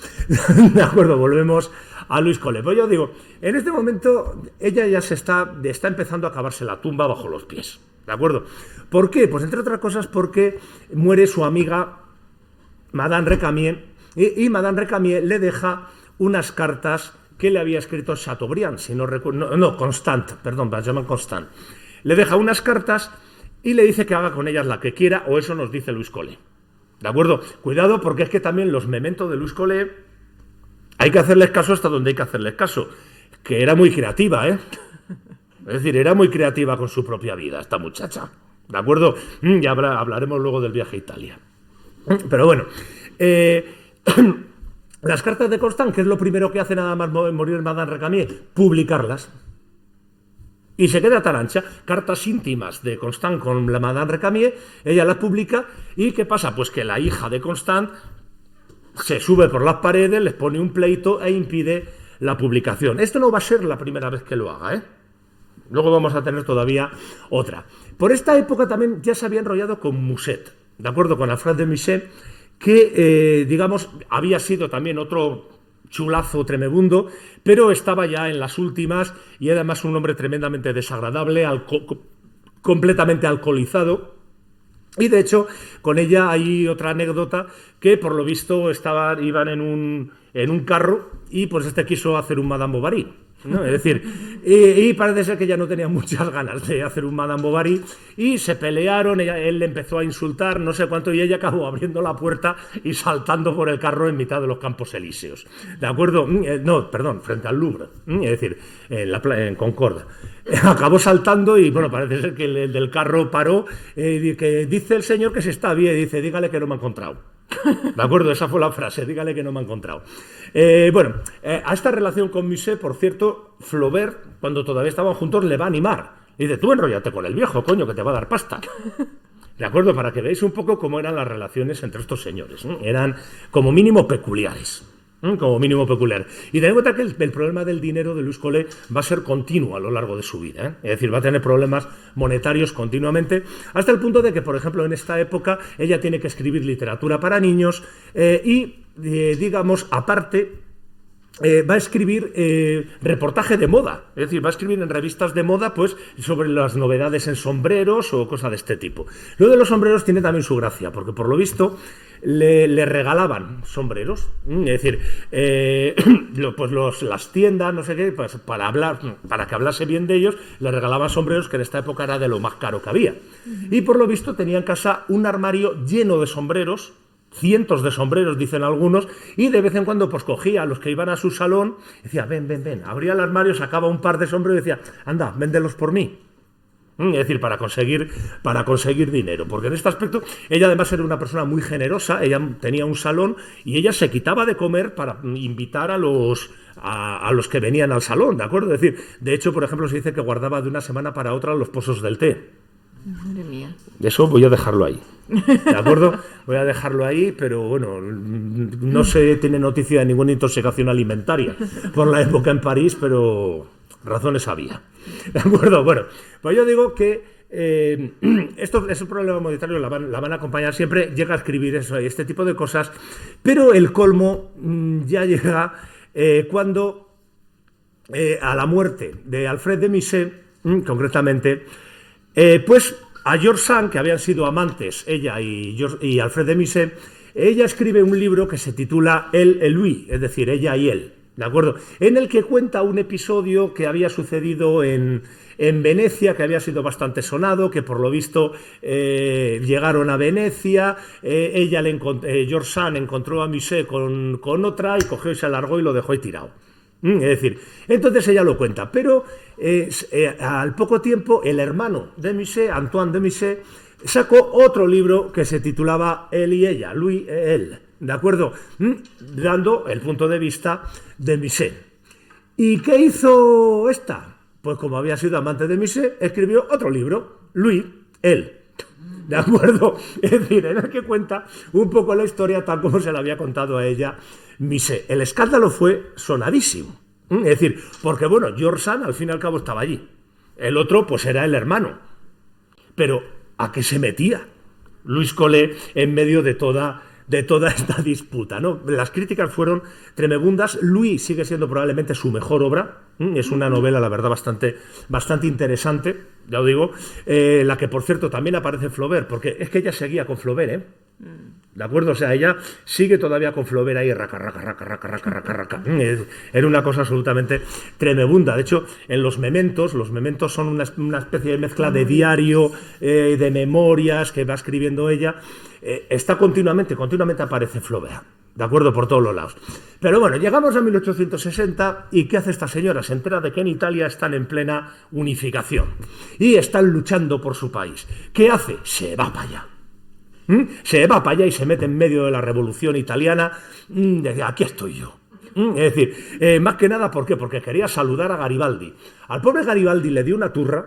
¿de acuerdo? Volvemos a Louise Collet. Pues yo digo, en este momento ella ya está empezando a cavarse la tumba bajo los pies, ¿de acuerdo? ¿Por qué? Pues entre otras cosas porque muere su amiga Madame Récamier y Madame Récamier le deja unas cartas que le había escrito Chateaubriand, si no recuerdo, no, Constant, perdón, se llaman Constant. Le deja unas cartas y le dice que haga con ellas la que quiera, o eso nos dice Louise Collet. ¿De acuerdo? Cuidado, porque es que también los mementos de Louise Collet hay que hacerles caso hasta donde hay que hacerles caso. Que era muy creativa, ¿eh? Es decir, era muy creativa con su propia vida, esta muchacha. ¿De acuerdo? Ya hablaremos luego del viaje a Italia. Pero bueno, las cartas de Constant, ¿qué es lo primero que hace nada más morir Madame Récamier? Publicarlas. Y se queda tan ancha, cartas íntimas de Constant con la Madame Récamier, ella las publica, ¿y qué pasa? Pues que la hija de Constant se sube por las paredes, les pone un pleito e impide la publicación. Esto no va a ser la primera vez que lo haga, ¿eh? Luego vamos a tener todavía otra. Por esta época también ya se había enrollado con Musset, ¿de acuerdo? Con Alfred de Musset, que, digamos, había sido también otro chulazo tremebundo, pero estaba ya en las últimas y era además un hombre tremendamente desagradable, completamente alcoholizado. Y de hecho, con ella hay otra anécdota que por lo visto iban en un carro y pues este quiso hacer un Madame Bovary, ¿no? Es decir, y parece ser que ella no tenía muchas ganas de hacer un Madame Bovary y se pelearon, él le empezó a insultar, no sé cuánto, y ella acabó abriendo la puerta y saltando por el carro en mitad de los Campos Elíseos. ¿De acuerdo? No, perdón, frente al Louvre, es decir, en Concorde. Acabó saltando y, bueno, parece ser que el del carro paró, que dice el señor que se está bien, dice, dígale que no me ha encontrado. ¿De acuerdo? Esa fue la frase, dígale que no me ha encontrado. A esta relación con Musset, por cierto, Flaubert, cuando todavía estaban juntos, le va a animar. Y dice, tú enróllate con el viejo, coño, que te va a dar pasta. ¿De acuerdo? Para que veáis un poco cómo eran las relaciones entre estos señores, ¿no? Eran como mínimo peculiares. Como mínimo peculiar. Y ten en cuenta que el problema del dinero de Louise Collet va a ser continuo a lo largo de su vida, ¿eh? Es decir, va a tener problemas monetarios continuamente, hasta el punto de que, por ejemplo, en esta época ella tiene que escribir literatura para niños digamos, aparte, va a escribir reportaje de moda, es decir, va a escribir en revistas de moda pues sobre las novedades en sombreros o cosas de este tipo. Lo de los sombreros tiene también su gracia, porque por lo visto le regalaban sombreros, es decir, pues las tiendas, no sé qué, pues para que hablase bien de ellos, le regalaban sombreros que en esta época era de lo más caro que había. Y por lo visto tenía en casa un armario lleno de sombreros, cientos de sombreros, dicen algunos, y de vez en cuando pues cogía a los que iban a su salón, decía, ven, abría el armario, sacaba un par de sombreros y decía, anda, véndelos por mí. Es decir, para conseguir dinero, porque en este aspecto ella además era una persona muy generosa, ella tenía un salón y ella se quitaba de comer para invitar a los que venían al salón, ¿de acuerdo? Es decir, de hecho, por ejemplo, se dice que guardaba de una semana para otra los pozos del té. Madre mía. Eso voy a dejarlo ahí, ¿de acuerdo? Voy a dejarlo ahí, pero bueno, no se tiene noticia de ninguna intoxicación alimentaria por la época en París, pero razones había. ¿De acuerdo? Bueno, pues yo digo que ese problema monetario la van a acompañar siempre, llega a escribir este tipo de cosas, pero el colmo ya llega cuando a la muerte de Alfred de Musset, concretamente, pues a George Sand, que habían sido amantes, ella y Alfred de Musset, ella escribe un libro que se titula Elle et lui, es decir, ella y él. ¿de acuerdo? En el que cuenta un episodio que había sucedido en Venecia, que había sido bastante sonado, que por lo visto llegaron a Venecia, George Sand encontró a Musset con otra y cogió y se alargó y lo dejó ahí tirado. Es decir, entonces ella lo cuenta, pero al poco tiempo el hermano de Musset, Antoine de Musset, sacó otro libro que se titulaba Él y ella, Louis et elle, ¿de acuerdo? Dando el punto de vista de Musset. ¿Y qué hizo esta? Pues como había sido amante de Musset, escribió otro libro, Louis, él. ¿De acuerdo? Es decir, en el que cuenta un poco la historia tal como se la había contado a ella Musset. El escándalo fue sonadísimo. Es decir, porque bueno, George Sand al fin y al cabo estaba allí. El otro pues era el hermano. Pero ¿a qué se metía Louis Collet en medio de toda esta disputa, ¿no? Las críticas fueron tremebundas. Louis sigue siendo probablemente su mejor obra. Es una novela, la verdad, bastante interesante, ya os digo. La que, por cierto, también aparece Flaubert, porque es que ella seguía con Flaubert, ¿eh? ¿De acuerdo? O sea, ella sigue todavía con Flaubert ahí, raca. Era una cosa absolutamente tremebunda. De hecho, en los mementos son una especie de mezcla de diario, de memorias que va escribiendo ella. Está continuamente aparece Flaubert, ¿de acuerdo? Por todos los lados. Pero bueno, llegamos a 1860 y ¿qué hace esta señora? Se entera de que en Italia están en plena unificación y están luchando por su país. ¿Qué hace? Se va para allá. Se va para allá y se mete en medio de la revolución italiana. Aquí estoy yo. Es decir, más que nada, ¿por qué? Porque quería saludar a Garibaldi. Al pobre Garibaldi le dio una turra,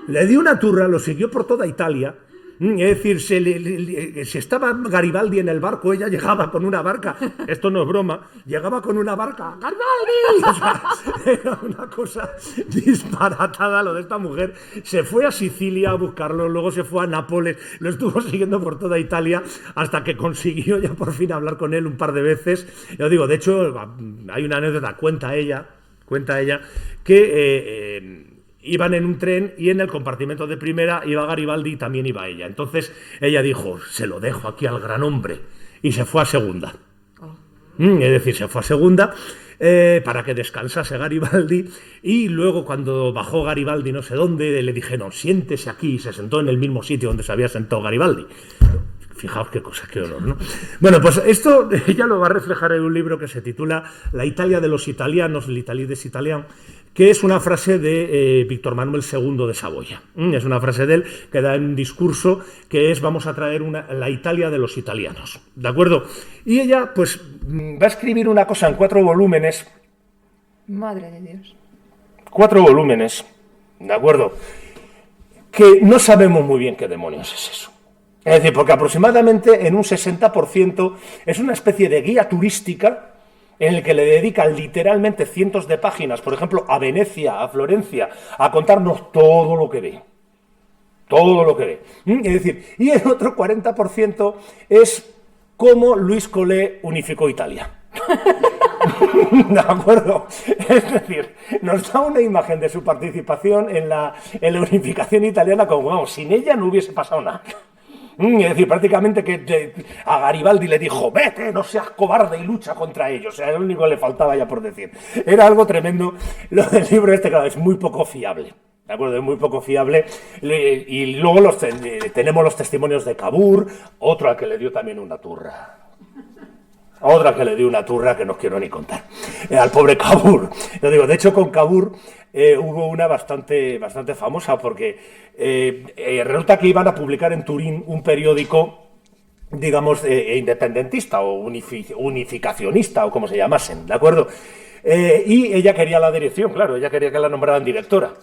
lo siguió por toda Italia. Es decir, si estaba Garibaldi en el barco, ella llegaba con una barca, esto no es broma, llegaba con una barca, ¡Garibaldi! O sea, era una cosa disparatada lo de esta mujer. Se fue a Sicilia a buscarlo, luego se fue a Nápoles, lo estuvo siguiendo por toda Italia hasta que consiguió ya por fin hablar con él un par de veces. Yo digo, de hecho, hay una anécdota, cuenta ella que iban en un tren y en el compartimento de primera iba Garibaldi y también iba ella. Entonces ella dijo, se lo dejo aquí al gran hombre, y se fue a segunda. Es decir, se fue a segunda para que descansase Garibaldi, y luego cuando bajó Garibaldi no sé dónde, le dijeron, siéntese aquí, y se sentó en el mismo sitio donde se había sentado Garibaldi. Fijaos qué cosa, qué honor, ¿no? Bueno, pues esto ella lo va a reflejar en un libro que se titula La Italia de los italianos, l'Italie des Italiens, que es una frase de Víctor Manuel II de Saboya. Es una frase de él que da en un discurso que es, vamos a traer la Italia de los italianos, ¿de acuerdo? Y ella, pues, va a escribir una cosa en 4 volúmenes. Madre de Dios. 4 volúmenes, ¿de acuerdo? Que no sabemos muy bien qué demonios es eso. Es decir, porque aproximadamente en un 60% es una especie de guía turística en el que le dedican literalmente cientos de páginas, por ejemplo, a Venecia, a Florencia, a contarnos todo lo que ve. Todo lo que ve. Es decir, y el otro 40% es cómo Louis Collet unificó Italia. ¿De acuerdo? Es decir, nos da una imagen de su participación en la unificación italiana como, vamos, sin ella no hubiese pasado nada. Es decir, prácticamente que a Garibaldi le dijo, vete, no seas cobarde y lucha contra ellos. O sea, era lo único que le faltaba ya por decir. Era algo tremendo. Lo del libro este, claro, es muy poco fiable. ¿De acuerdo? Es muy poco fiable. Y luego tenemos los testimonios de Cavour, otro al que le dio también una turra. Otra que le dio una turra que no quiero ni contar. Al pobre Cavour. Yo digo, de hecho, con Cavour hubo una bastante famosa, porque resulta que iban a publicar en Turín un periódico, digamos, independentista o unificacionista, o como se llamasen, ¿de acuerdo? Y ella quería la dirección, claro, ella quería que la nombraran directora.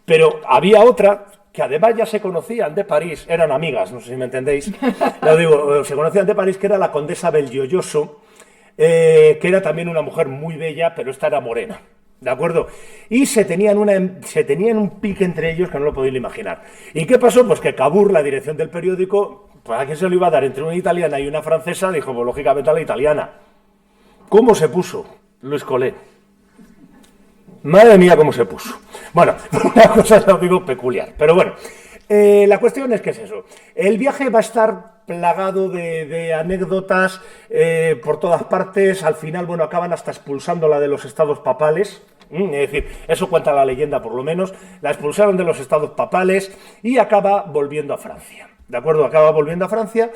Pero había otra que además ya se conocían de París, eran amigas, no sé si me entendéis, lo digo, se conocían de París, que era la condesa Belgiojoso, que era también una mujer muy bella, pero esta era morena, ¿de acuerdo? Y se tenían un pique entre ellos que no lo podéis imaginar. ¿Y qué pasó? Pues que Cavour, la dirección del periódico, ¿para qué se lo iba a dar entre una italiana y una francesa? Dijo, pues lógicamente a la italiana. ¿Cómo se puso Louis Collet? Madre mía, cómo se puso. Bueno, una cosa, lo digo, peculiar. Pero bueno, La cuestión es que es eso. El viaje va a estar plagado de anécdotas por todas partes. Al final, bueno, acaban hasta expulsándola de los estados papales. Es decir, eso cuenta la leyenda por lo menos. La expulsaron de los estados papales y acaba volviendo a Francia. ¿De acuerdo? Acaba volviendo a Francia.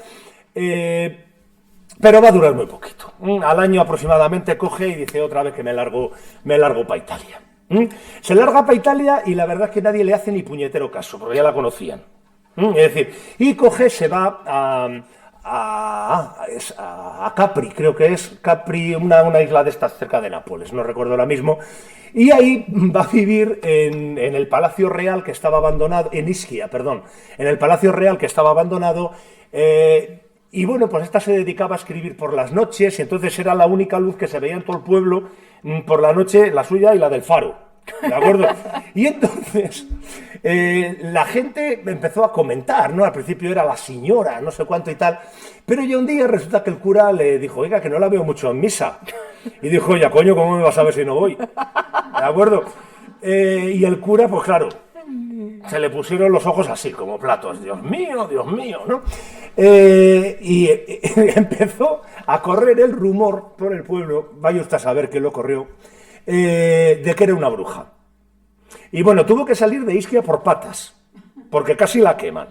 Pero va a durar muy poquito. Al año aproximadamente coge y dice otra vez que me largo para Italia. Se larga para Italia y la verdad es que nadie le hace ni puñetero caso, porque ya la conocían. Es decir, y coge, se va a Capri, creo que es Capri, una isla de estas cerca de Nápoles, no recuerdo ahora mismo, y ahí va a vivir en el Palacio Real que estaba abandonado, en Ischia, perdón, en el Palacio Real que estaba abandonado, y bueno, pues esta se dedicaba a escribir por las noches, y entonces era la única luz que se veía en todo el pueblo por la noche, la suya y la del faro, ¿de acuerdo? Y entonces la gente empezó a comentar, ¿no? Al principio era la señora, no sé cuánto y tal, pero ya un día resulta que el cura le dijo, oiga, que no la veo mucho en misa. Y dijo, oye, coño, ¿cómo me vas a ver si no voy? ¿De acuerdo? Y el cura, pues claro, se le pusieron los ojos así, como platos, Dios mío, ¿no? Y empezó a correr el rumor por el pueblo, vaya usted a saber que lo corrió, de que era una bruja. Y bueno, tuvo que salir de Ischia por patas, porque casi la queman.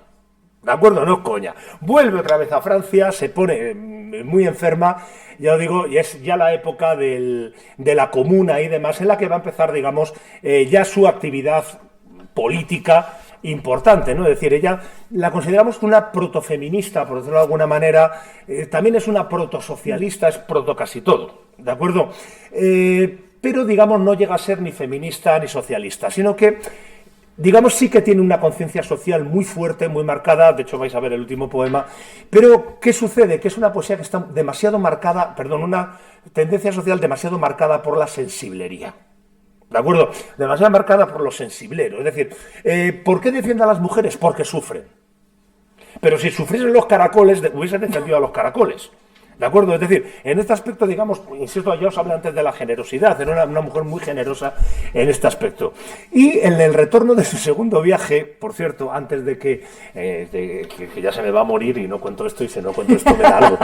¿De acuerdo? No coña. Vuelve otra vez a Francia, se pone muy enferma, ya os digo, y es ya la época de la comuna y demás, en la que va a empezar, digamos, ya su actividad política importante, ¿no? Es decir, ella la consideramos una protofeminista, por decirlo de alguna manera, también es una protosocialista, es proto casi todo, ¿de acuerdo? Pero, digamos, no llega a ser ni feminista ni socialista, sino que, digamos, sí que tiene una conciencia social muy fuerte, muy marcada, de hecho vais a ver el último poema, pero ¿qué sucede? Que es una poesía que está demasiado marcada, una tendencia social demasiado marcada por la sensiblería. ¿De acuerdo? Demasiado marcada por lo sensiblero. Es decir, ¿por qué defiende a las mujeres? Porque sufren. Pero si sufriesen los caracoles, hubiesen defendido a los caracoles. ¿De acuerdo? Es decir, en este aspecto, digamos, insisto, ya os hablé antes de la generosidad, era una mujer muy generosa en este aspecto. Y en el retorno de su segundo viaje, por cierto, antes de que ya se me va a morir y no cuento esto, y si no cuento esto me da algo,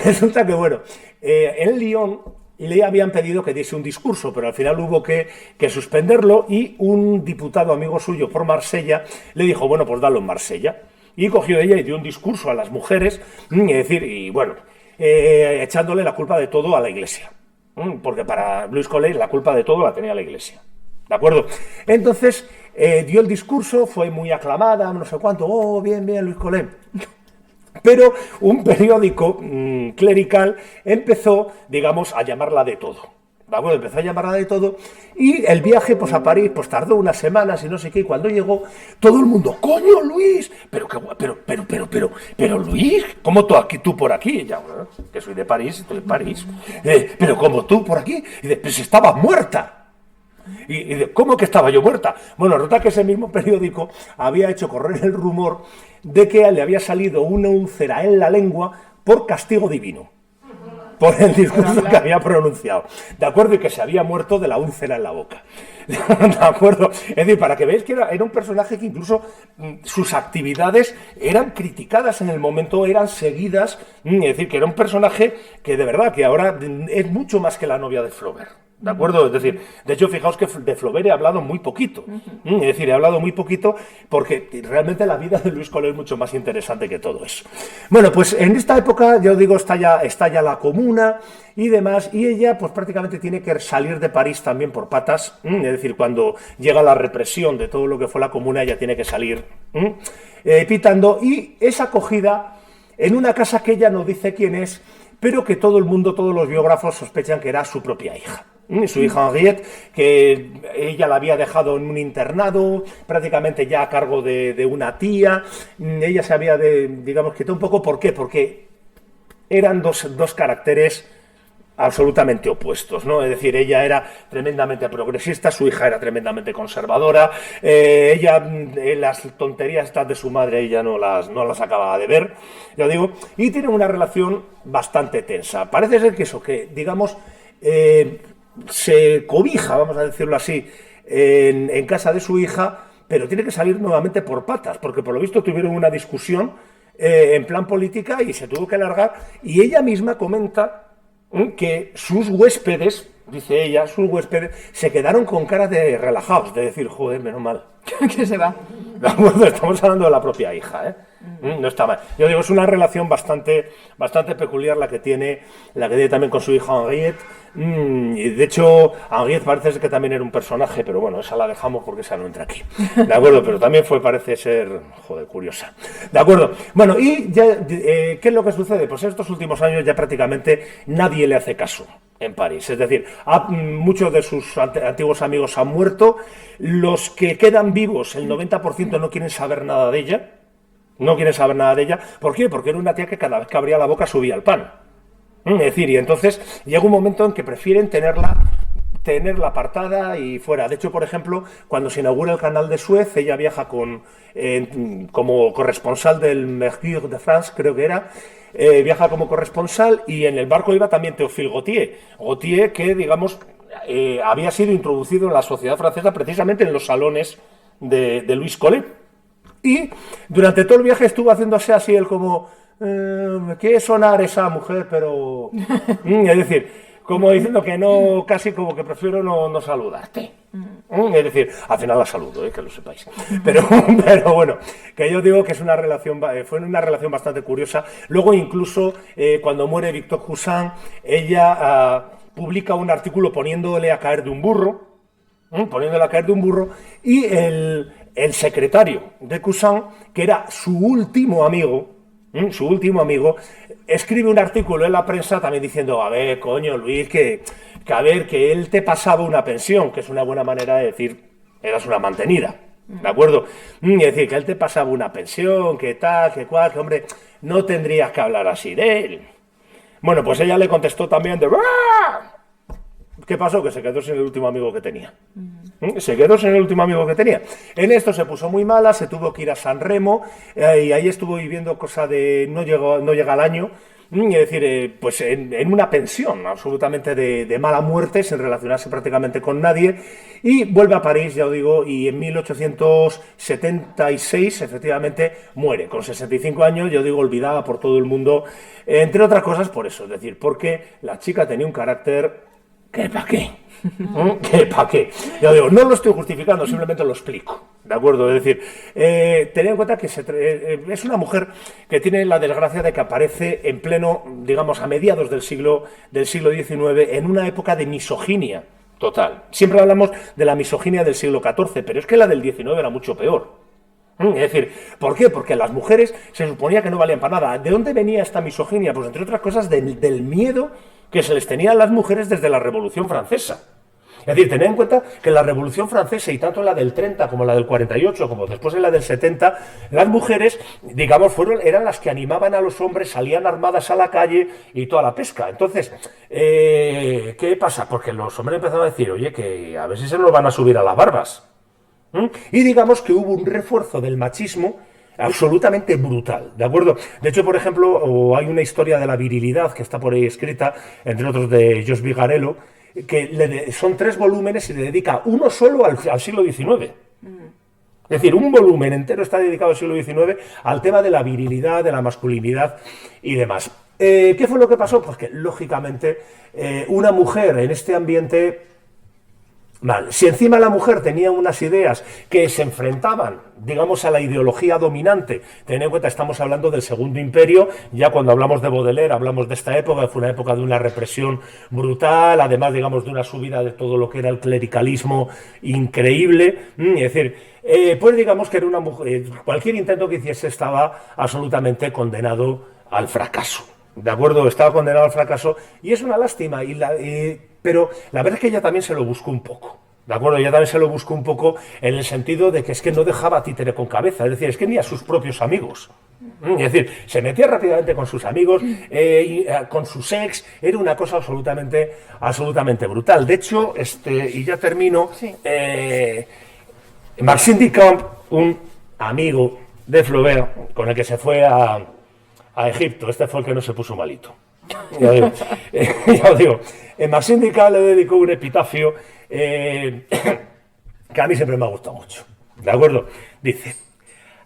resulta que, bueno, en Lyon le habían pedido que diese un discurso, pero al final hubo que suspenderlo y un diputado amigo suyo por Marsella le dijo, bueno, pues dalo en Marsella. Y cogió ella y dio un discurso a las mujeres, echándole la culpa de todo a la Iglesia. Porque para Louise Collet la culpa de todo la tenía la Iglesia. ¿De acuerdo? Entonces dio el discurso, fue muy aclamada, no sé cuánto, oh, bien, Louise Collet. Pero un periódico clerical empezó, digamos, a llamarla de todo. ¿De acuerdo? Empezó a llamarla de todo y el viaje pues a París pues tardó unas semanas y no sé qué, y cuando llegó todo el mundo, coño Luis, pero Luis, ¿cómo tú por aquí? Y ya, bueno, que soy de París, estoy en París, pero ¿cómo tú por aquí? Y dice, pues estabas muerta. Y dice, ¿cómo que estaba yo muerta? Bueno, resulta que ese mismo periódico había hecho correr el rumor de que le había salido una úlcera en la lengua por castigo divino, por el discurso que había pronunciado, ¿de acuerdo? Y que se había muerto de la úlcera en la boca, ¿de acuerdo? Es decir, para que veáis que era un personaje que incluso sus actividades eran criticadas en el momento, eran seguidas, es decir, que era un personaje que de verdad, que ahora es mucho más que la novia de Flaubert. ¿De acuerdo? Es decir, de hecho, fijaos que de Flaubert he hablado muy poquito. Es decir, he hablado muy poquito porque realmente la vida de Louise Collet es mucho más interesante que todo eso. Bueno, pues en esta época, ya os digo, está ya la comuna y demás, y ella pues prácticamente tiene que salir de París también por patas. Es decir, cuando llega la represión de todo lo que fue la comuna, ella tiene que salir pitando, y es acogida en una casa que ella no dice quién es, pero que todo el mundo, todos los biógrafos sospechan que era su propia hija. Su hija Henriette, que ella la había dejado en un internado, prácticamente ya a cargo de una tía. Ella se había digamos, quitado un poco. ¿Por qué? Porque eran dos caracteres absolutamente opuestos, ¿no? Es decir, ella era tremendamente progresista, su hija era tremendamente conservadora, ella, las tonterías estas de su madre, ella no las acababa de ver, ya digo, y tiene una relación bastante tensa. Parece ser que digamos, se cobija, vamos a decirlo así, en casa de su hija, pero tiene que salir nuevamente por patas, porque por lo visto tuvieron una discusión en plan política y se tuvo que largar, y ella misma comenta que sus huéspedes, dice ella, sus huéspedes se quedaron con cara de relajados, de decir, joder, menos mal. Que se va. De acuerdo, estamos hablando de la propia hija, ¿eh? No está mal. Yo digo, es una relación bastante peculiar la que tiene también con su hija Henriette. Y de hecho, Henriette parece ser que también era un personaje, pero bueno, esa la dejamos porque esa no entra aquí. De acuerdo, pero también parece ser, joder, curiosa. De acuerdo. Bueno, y ya, ¿qué es lo que sucede? Pues en estos últimos años ya prácticamente nadie le hace caso en París. Es decir, muchos de sus antiguos amigos han muerto, los que quedan vivos, el 90% no quieren saber nada de ella. No quieren saber nada de ella. ¿Por qué? Porque era una tía que cada vez que abría la boca subía el pan. Es decir, y entonces llega un momento en que prefieren tenerla apartada y fuera. De hecho, por ejemplo, cuando se inaugura el canal de Suez, ella viaja como corresponsal del Mercure de France, creo que era, viaja como corresponsal, y en el barco iba también Théophile Gautier. Gautier, que, digamos, había sido introducido en la sociedad francesa precisamente en los salones de Louis Collet. Y durante todo el viaje estuvo haciéndose así él como... me quiere sonar esa mujer, pero... es decir, como diciendo que no, casi como que prefiero no saludarte. Es decir, al final la saludo, que lo sepáis. Pero bueno, que yo digo que es fue una relación bastante curiosa. Luego incluso cuando muere Victor Cousin, ella publica un artículo poniéndole a caer de un burro, y el secretario de Cousin, que era su último amigo, escribe un artículo en la prensa también diciendo, a ver, coño, Luis, que a ver, que él te pasaba una pensión, que es una buena manera de decir, eras una mantenida, ¿de acuerdo? Es decir, que él te pasaba una pensión, que tal, que cual, que hombre, no tendrías que hablar así de él. Bueno, pues ella le contestó también de... ¿Qué pasó? Que se quedó sin el último amigo que tenía. En esto se puso muy mala, se tuvo que ir a San Remo, y ahí estuvo viviendo cosa de... no llega al año, es decir, pues en una pensión absolutamente de mala muerte, sin relacionarse prácticamente con nadie, y vuelve a París, ya os digo, y en 1876 efectivamente muere, con 65 años, yo digo, olvidada por todo el mundo, entre otras cosas por eso, es decir, porque la chica tenía un carácter... ¿Qué pa' qué? ¿Qué pa' qué? Yo digo, no lo estoy justificando, simplemente lo explico, ¿de acuerdo? Es decir, tened en cuenta que es una mujer que tiene la desgracia de que aparece en pleno, digamos, a mediados del siglo XIX, en una época de misoginia total. Siempre hablamos de la misoginia del siglo XIV, pero es que la del XIX era mucho peor. Es decir, ¿por qué? Porque las mujeres se suponía que no valían para nada. ¿De dónde venía esta misoginia? Pues entre otras cosas del miedo que se les tenía a las mujeres desde la Revolución Francesa. Es decir, tened en cuenta que la Revolución Francesa, y tanto la del 30 como la del 48, como después en la del 70, las mujeres, digamos, eran las que animaban a los hombres, salían armadas a la calle y toda la pesca. Entonces, ¿qué pasa? Porque los hombres empezaron a decir, oye, que a ver si se nos van a subir a las barbas. Y digamos que hubo un refuerzo del machismo absolutamente brutal, ¿de acuerdo? De hecho, por ejemplo, hay una historia de la virilidad que está por ahí escrita, entre otros de Jos Vigarello, que son 3 volúmenes y le dedica uno solo al siglo XIX. Es decir, un volumen entero está dedicado al siglo XIX al tema de la virilidad, de la masculinidad y demás. ¿Qué fue lo que pasó? Pues que, lógicamente, una mujer en este ambiente... Vale. Si encima la mujer tenía unas ideas que se enfrentaban, digamos, a la ideología dominante, tened en cuenta, estamos hablando del Segundo Imperio, ya cuando hablamos de Baudelaire, hablamos de esta época, fue una época de una represión brutal, además, digamos, de una subida de todo lo que era el clericalismo increíble, es decir, pues digamos que era una mujer, cualquier intento que hiciese estaba absolutamente condenado al fracaso. ¿De acuerdo? Estaba condenado al fracaso y es una lástima, pero la verdad es que ella también se lo buscó un poco. ¿De acuerdo? Ella también se lo buscó un poco en el sentido de que es que no dejaba títere con cabeza, es decir, es que ni a sus propios amigos. Es decir, se metía rápidamente con sus amigos, con sus ex, era una cosa absolutamente brutal. De hecho, y ya termino, sí. Maxime Duchamp, un amigo de Flaubert, con el que se fue a Egipto, este fue el que no se puso malito. Ya os digo, Maxime Duchamp le dedicó un epitafio que a mí siempre me ha gustado mucho. ¿De acuerdo? Dice,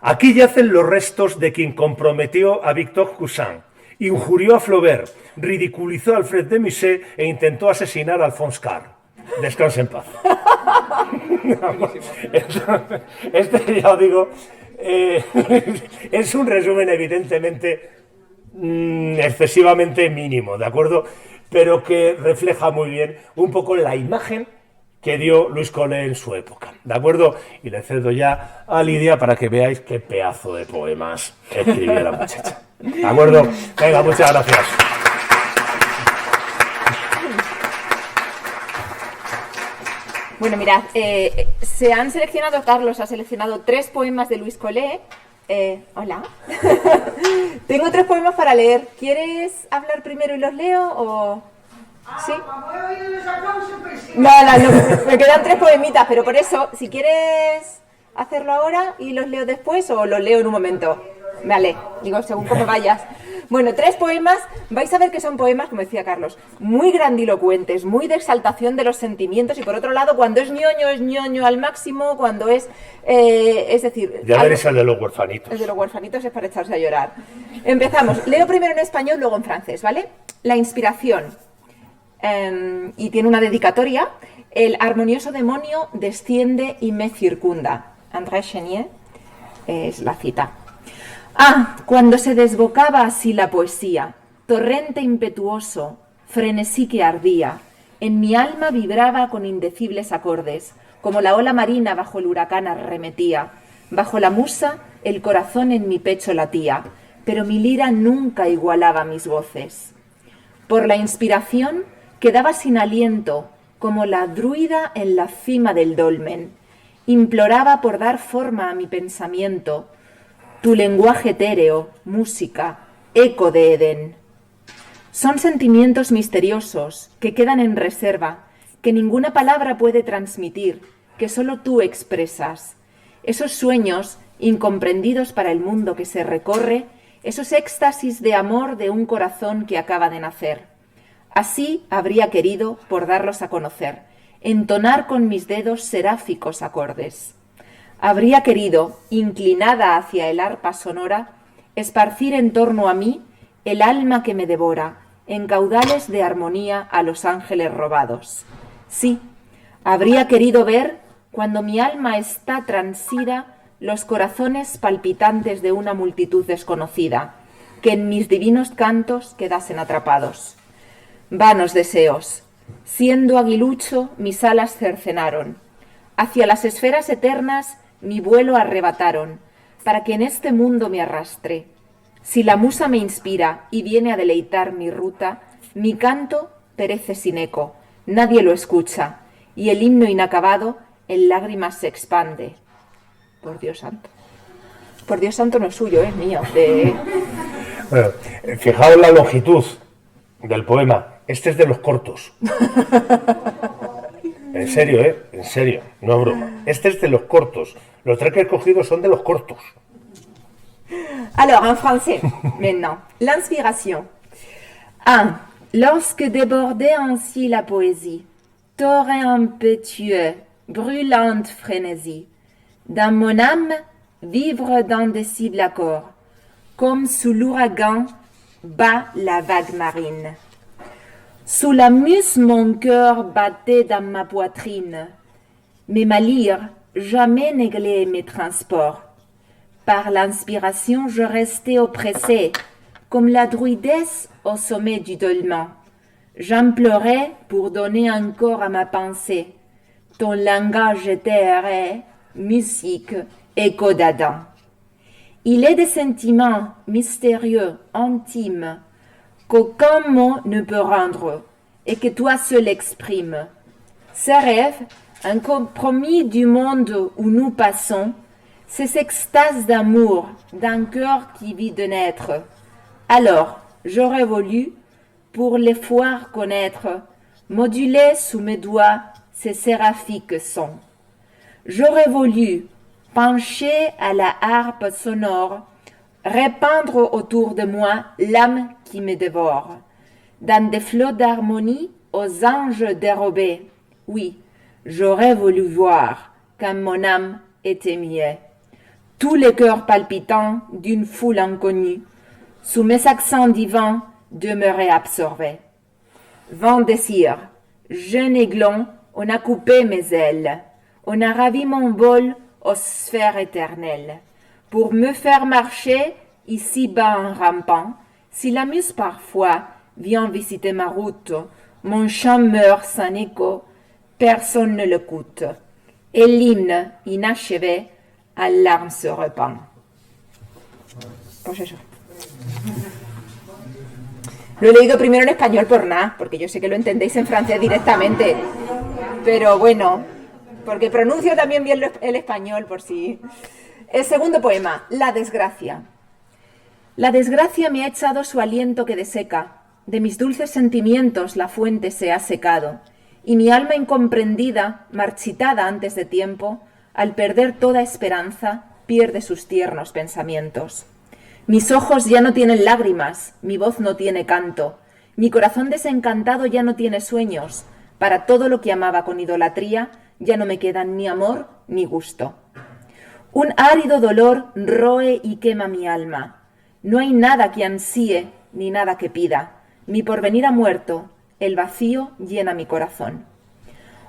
aquí yacen los restos de quien comprometió a Victor Cousin, injurió a Flaubert, ridiculizó a Alfred de Musset e intentó asesinar a Alphonse Karr. Descanse en paz. Este, ya os digo, es un resumen evidentemente excesivamente mínimo, ¿de acuerdo? Pero que refleja muy bien un poco la imagen que dio Louise Collet en su época, ¿de acuerdo? Y le cedo ya a Lidia para que veáis qué pedazo de poemas escribía la muchacha. ¿De acuerdo? Venga, muchas gracias. Bueno, mirad, se han seleccionado, Carlos ha seleccionado 3 poemas de Louise Collet. Hola. Tengo 3 poemas para leer. ¿Quieres hablar primero y los leo o...? ¿Sí? No, me quedan 3 poemitas, pero por eso, si quieres hacerlo ahora y los leo después o los leo en un momento. Vale, digo, según como vayas. Bueno, 3 poemas, vais a ver que son poemas, como decía Carlos, muy grandilocuentes, muy de exaltación de los sentimientos y por otro lado, cuando es ñoño al máximo, cuando es decir... Ya veréis el de los huerfanitos. El de los huerfanitos es para echarse a llorar. Empezamos, leo primero en español, luego en francés, ¿vale? La inspiración. Y tiene una dedicatoria. El armonioso demonio desciende y me circunda. André Chenier es la cita. Ah, cuando se desbocaba así la poesía, torrente impetuoso, frenesí que ardía, en mi alma vibraba con indecibles acordes, como la ola marina bajo el huracán arremetía. Bajo la musa, el corazón en mi pecho latía, pero mi lira nunca igualaba mis voces. Por la inspiración, quedaba sin aliento, como la druida en la cima del dolmen. Imploraba por dar forma a mi pensamiento, tu lenguaje etéreo, música, eco de Edén. Son sentimientos misteriosos que quedan en reserva, que ninguna palabra puede transmitir, que solo tú expresas. Esos sueños, incomprendidos para el mundo que se recorre, esos éxtasis de amor de un corazón que acaba de nacer. Así habría querido, por darlos a conocer, entonar con mis dedos seráficos acordes. Habría querido, inclinada hacia el arpa sonora, esparcir en torno a mí el alma que me devora, en caudales de armonía a los ángeles robados. Sí, habría querido ver, cuando mi alma está transida, los corazones palpitantes de una multitud desconocida, que en mis divinos cantos quedasen atrapados. Vanos deseos. Siendo aguilucho, mis alas cercenaron. Hacia las esferas eternas mi vuelo arrebataron, para que en este mundo me arrastre. Si la musa me inspira y viene a deleitar mi ruta, mi canto perece sin eco, nadie lo escucha, y el himno inacabado en lágrimas se expande. Por Dios santo. Por Dios santo no es suyo, es mío. Bueno, fijaos la longitud del poema. Este es de los cortos. En serio, en serio, no es broma. Este es de los cortos. Los 3 que he cogido son de los cortos. Alors, en français, maintenant. L'inspiration. 1. Lorsque débordait ainsi la poésie, torrent impétueux, brûlante frénésie, dans mon âme, vivre d'indicibles accords, comme sous l'ouragan bat la vague marine. Sous la muse, mon cœur battait dans ma poitrine, mais ma lyre jamais n'égalait mes transports. Par l'inspiration, je restais oppressée, comme la druidesse au sommet du dolmen. J'implorais pour donner un corps à ma pensée. Ton langage éthéré, musique, écho d'Adam. Il est des sentiments mystérieux, intimes, qu'aucun mot ne peut rendre, et que toi seul exprimes. Ces rêves, un compromis du monde où nous passons, ces extases d'amour d'un cœur qui vit de naître. Alors, j'aurais voulu, pour les voir connaître, moduler sous mes doigts ces séraphiques sons. J'aurais voulu, pencher à la harpe sonore, répandre autour de moi l'âme qui me dévore. Dans des flots d'harmonie aux anges dérobés, oui, j'aurais voulu voir, quand mon âme était muet. Tous les cœurs palpitants d'une foule inconnue, sous mes accents divins, demeuraient absorbés. Vent de cire, jeune aiglon, on a coupé mes ailes, on a ravi mon vol aux sphères éternelles, pour me faire marcher ici-bas en rampant. Si la muse parfois vient visiter ma route, mon chant meurt sans écho, personne ne l'écoute, et l'hymne inachevé à larmes se repent. Pues eso. Lo he leído primero en español por nada, porque yo sé que lo entendéis en francés directamente, pero bueno, porque pronuncio también bien el español por si... El segundo poema, La desgracia. La desgracia me ha echado su aliento que deseca, de mis dulces sentimientos la fuente se ha secado, y mi alma incomprendida, marchitada antes de tiempo, al perder toda esperanza, pierde sus tiernos pensamientos. Mis ojos ya no tienen lágrimas, mi voz no tiene canto, mi corazón desencantado ya no tiene sueños, para todo lo que amaba con idolatría ya no me quedan ni amor ni gusto. Un árido dolor roe y quema mi alma, no hay nada que ansíe ni nada que pida, mi porvenir ha muerto, el vacío llena mi corazón.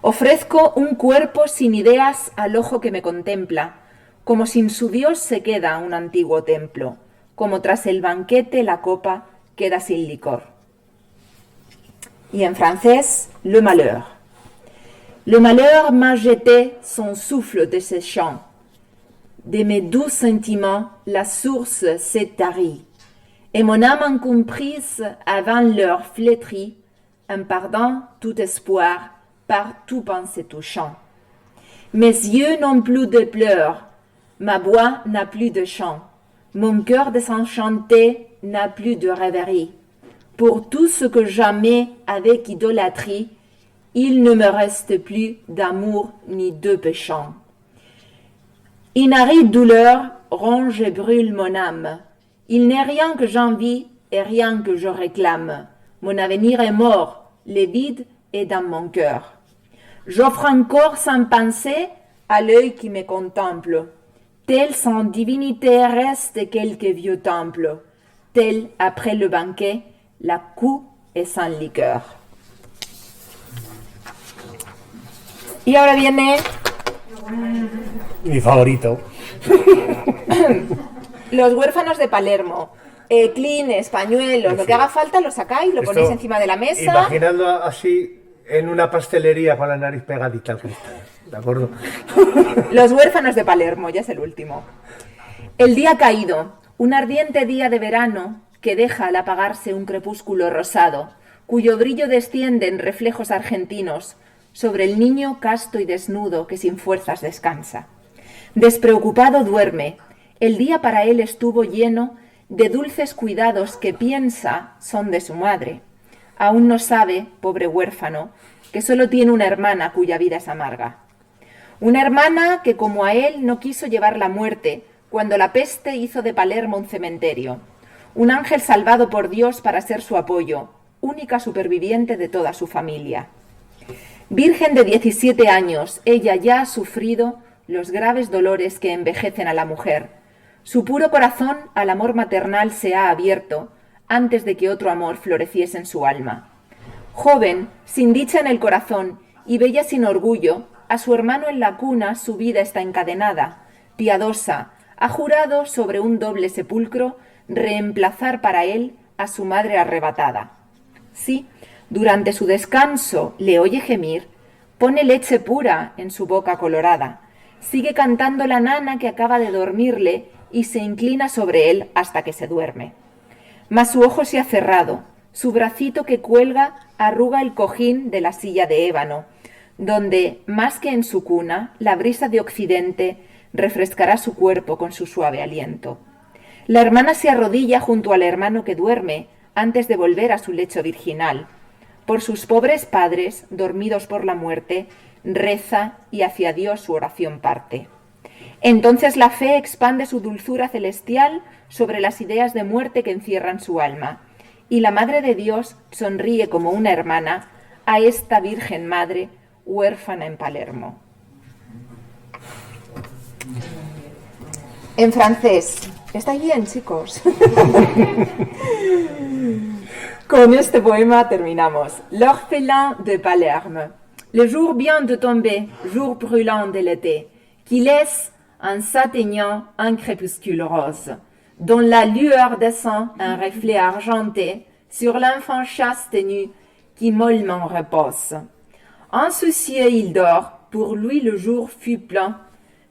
Ofrezco un cuerpo sin ideas al ojo que me contempla, como sin su Dios se queda un antiguo templo, como tras el banquete la copa queda sin licor. Y en francés, Le malheur. Le malheur m'a jeté son souffle de ses chants. De mes doux sentiments, la source s'est tarie, et mon âme incomprise avant l'heure flétrie, en perdant tout espoir, par tout pensée touchant. Mes yeux n'ont plus de pleurs, ma voix n'a plus de chant, mon cœur désenchanté n'a plus de rêverie. Pour tout ce que j'aimais avec idolâtrie, il ne me reste plus d'amour ni de péchant. Une aride douleur ronge et brûle mon âme. Il n'est rien que j'envie et rien que je réclame. Mon avenir est mort, le vide est dans mon cœur. J'offre encore sans pensée à l'œil qui me contemple. Tel sans divinité reste quelque vieux temple. Tel, après le banquet, la coupe est sans liqueur. Y ahora viene Mi favorito. Los huérfanos de Palermo. Clines, pañuelos, lo que haga falta lo sacáis, lo ponéis encima de la mesa. Imaginando así en una pastelería con la nariz pegadita al cristal. ¿De acuerdo? Los huérfanos de Palermo, ya es el último. El día caído, un ardiente día de verano que deja al apagarse un crepúsculo rosado, cuyo brillo desciende en reflejos argentinos sobre el niño casto y desnudo que sin fuerzas descansa. Despreocupado duerme, el día para él estuvo lleno de dulces cuidados que piensa son de su madre. Aún no sabe, pobre huérfano, que solo tiene una hermana cuya vida es amarga. Una hermana que, como a él, no quiso llevar la muerte cuando la peste hizo de Palermo un cementerio. Un ángel salvado por Dios para ser su apoyo, única superviviente de toda su familia. Virgen de 17 años, ella ya ha sufrido los graves dolores que envejecen a la mujer. Su puro corazón al amor maternal se ha abierto antes de que otro amor floreciese en su alma. Joven, sin dicha en el corazón y bella sin orgullo, a su hermano en la cuna su vida está encadenada. Piadosa, ha jurado sobre un doble sepulcro reemplazar para él a su madre arrebatada. Sí, durante su descanso le oye gemir, pone leche pura en su boca colorada, sigue cantando la nana que acaba de dormirle y se inclina sobre él hasta que se duerme. Mas su ojo se ha cerrado, su bracito que cuelga arruga el cojín de la silla de ébano, donde, más que en su cuna, la brisa de occidente refrescará su cuerpo con su suave aliento. La hermana se arrodilla junto al hermano que duerme antes de volver a su lecho virginal. Por sus pobres padres, dormidos por la muerte, reza y hacia Dios su oración parte. Entonces la fe expande su dulzura celestial sobre las ideas de muerte que encierran su alma, y la Madre de Dios sonríe como una hermana a esta Virgen Madre huérfana en Palermo. En francés. ¿Estáis bien, chicos? Con este poema terminamos. L'orphelin de Palerme. Le jour vient de tomber, jour brûlant de l'été, qui laisse en s'atteignant un crépuscule rose, dont la lueur descend un reflet argenté sur l'enfant chaste et nu qui mollement repose. Insoucieux il dort, pour lui le jour fut plein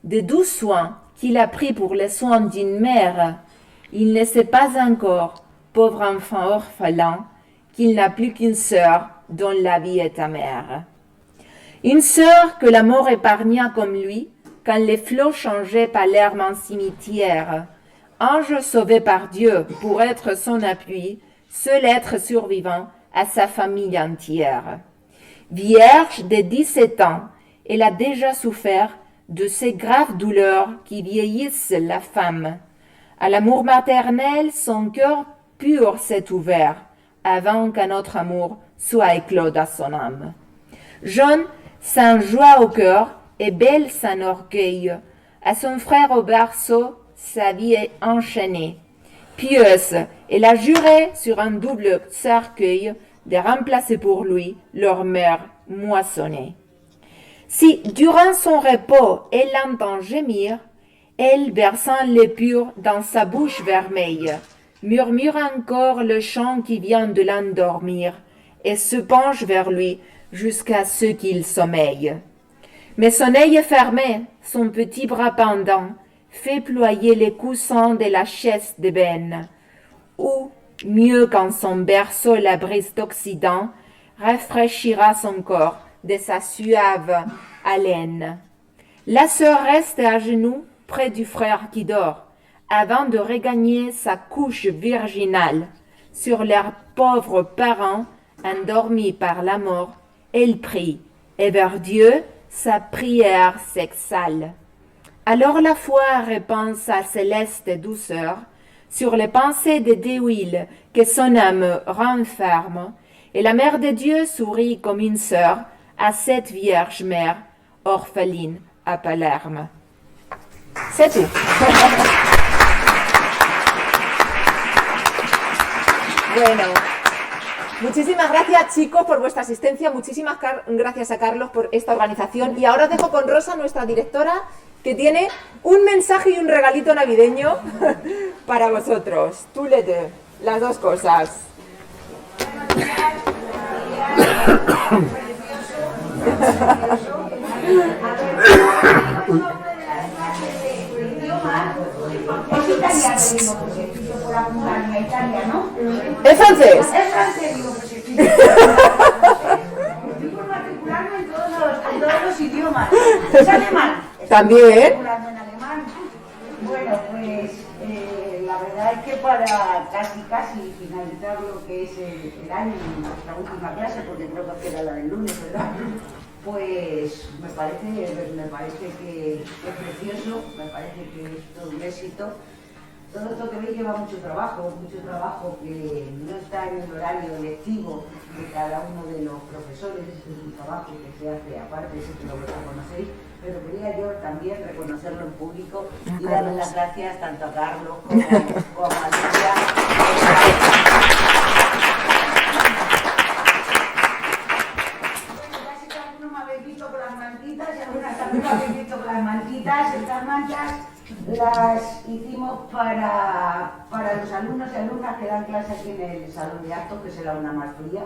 de doux soins qu'il a pris pour les soins d'une mère. Il ne sait pas encore, pauvre enfant orphelin, qu'il n'a plus qu'une sœur dont la vie est amère. Une sœur que la mort épargna comme lui, quand les flots changeaient Palerme en cimetière. Ange sauvé par Dieu pour être son appui, seul être survivant à sa famille entière. Vierge de 17 ans, elle a déjà souffert de ces graves douleurs qui vieillissent la femme. À l'amour maternel, son cœur pur s'est ouvert, avant qu'un autre amour soit éclos à son âme. Jeune, sans joie au cœur, et belle sans orgueil, à son frère au berceau, sa vie est enchaînée. Pieuse, elle a juré sur un double cercueil de remplacer pour lui leur mère moissonnée. Si, durant son repos, elle l'entend gémir, elle, versant l'épure dans sa bouche vermeille, murmure encore le chant qui vient de l'endormir et se penche vers lui jusqu'à ce qu'il sommeille. Mais son œil fermé, son petit bras pendant, fait ployer les coussins de la chaise d'ébène, ou, mieux qu'en son berceau la brise d'Occident, rafraîchira son corps de sa suave haleine. La sœur reste à genoux près du frère qui dort, avant de regagner sa couche virginale. Sur leurs pauvres parents, endormis par la mort, elle prie, et vers Dieu, sa prière s'exhale. Alors la foi répand sa céleste douceur sur les pensées de Déhuile que son âme renferme, et la mère de Dieu sourit comme une sœur à cette vierge mère, orpheline à Palerme. C'est tout. Bueno, muchísimas gracias, chicos, por vuestra asistencia. Muchísimas gracias a Carlos por esta organización. Y ahora os dejo con Rosa, nuestra directora, que tiene un mensaje y un regalito navideño para vosotros. Tú le de las dos cosas. ¿Es francés? Es francés, digo, pues estoy por matricularme en todos los idiomas. ¿Es alemán? También. Matricularme en alemán. Bueno, pues la verdad es que para casi finalizar lo que es el año, nuestra última clase, porque creo que era la del lunes, ¿verdad? Pues me parece que es precioso, me parece que es todo un éxito. Todo esto que veis lleva mucho trabajo que no está en el horario lectivo de cada uno de los profesores, es un trabajo que se hace aparte, sé que lo conocéis, pero quería yo también reconocerlo en público y darles las gracias tanto a Carlos como a Lidia. Algunos me habéis visto con las mantitas y algunas también me habéis visto con las mantitas. Estas mantas las hicimos para los alumnos y alumnas que dan clase aquí en el salón de actos, que será una más fría,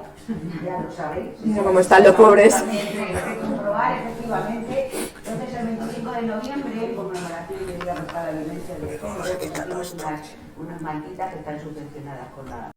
ya lo sabéis. No, como están los pobres. También hay que comprobar, efectivamente. Entonces, el 25 de noviembre, en conmemoración del Día para la Violencia de Género, pues hacemos unas mantitas que están subvencionadas con la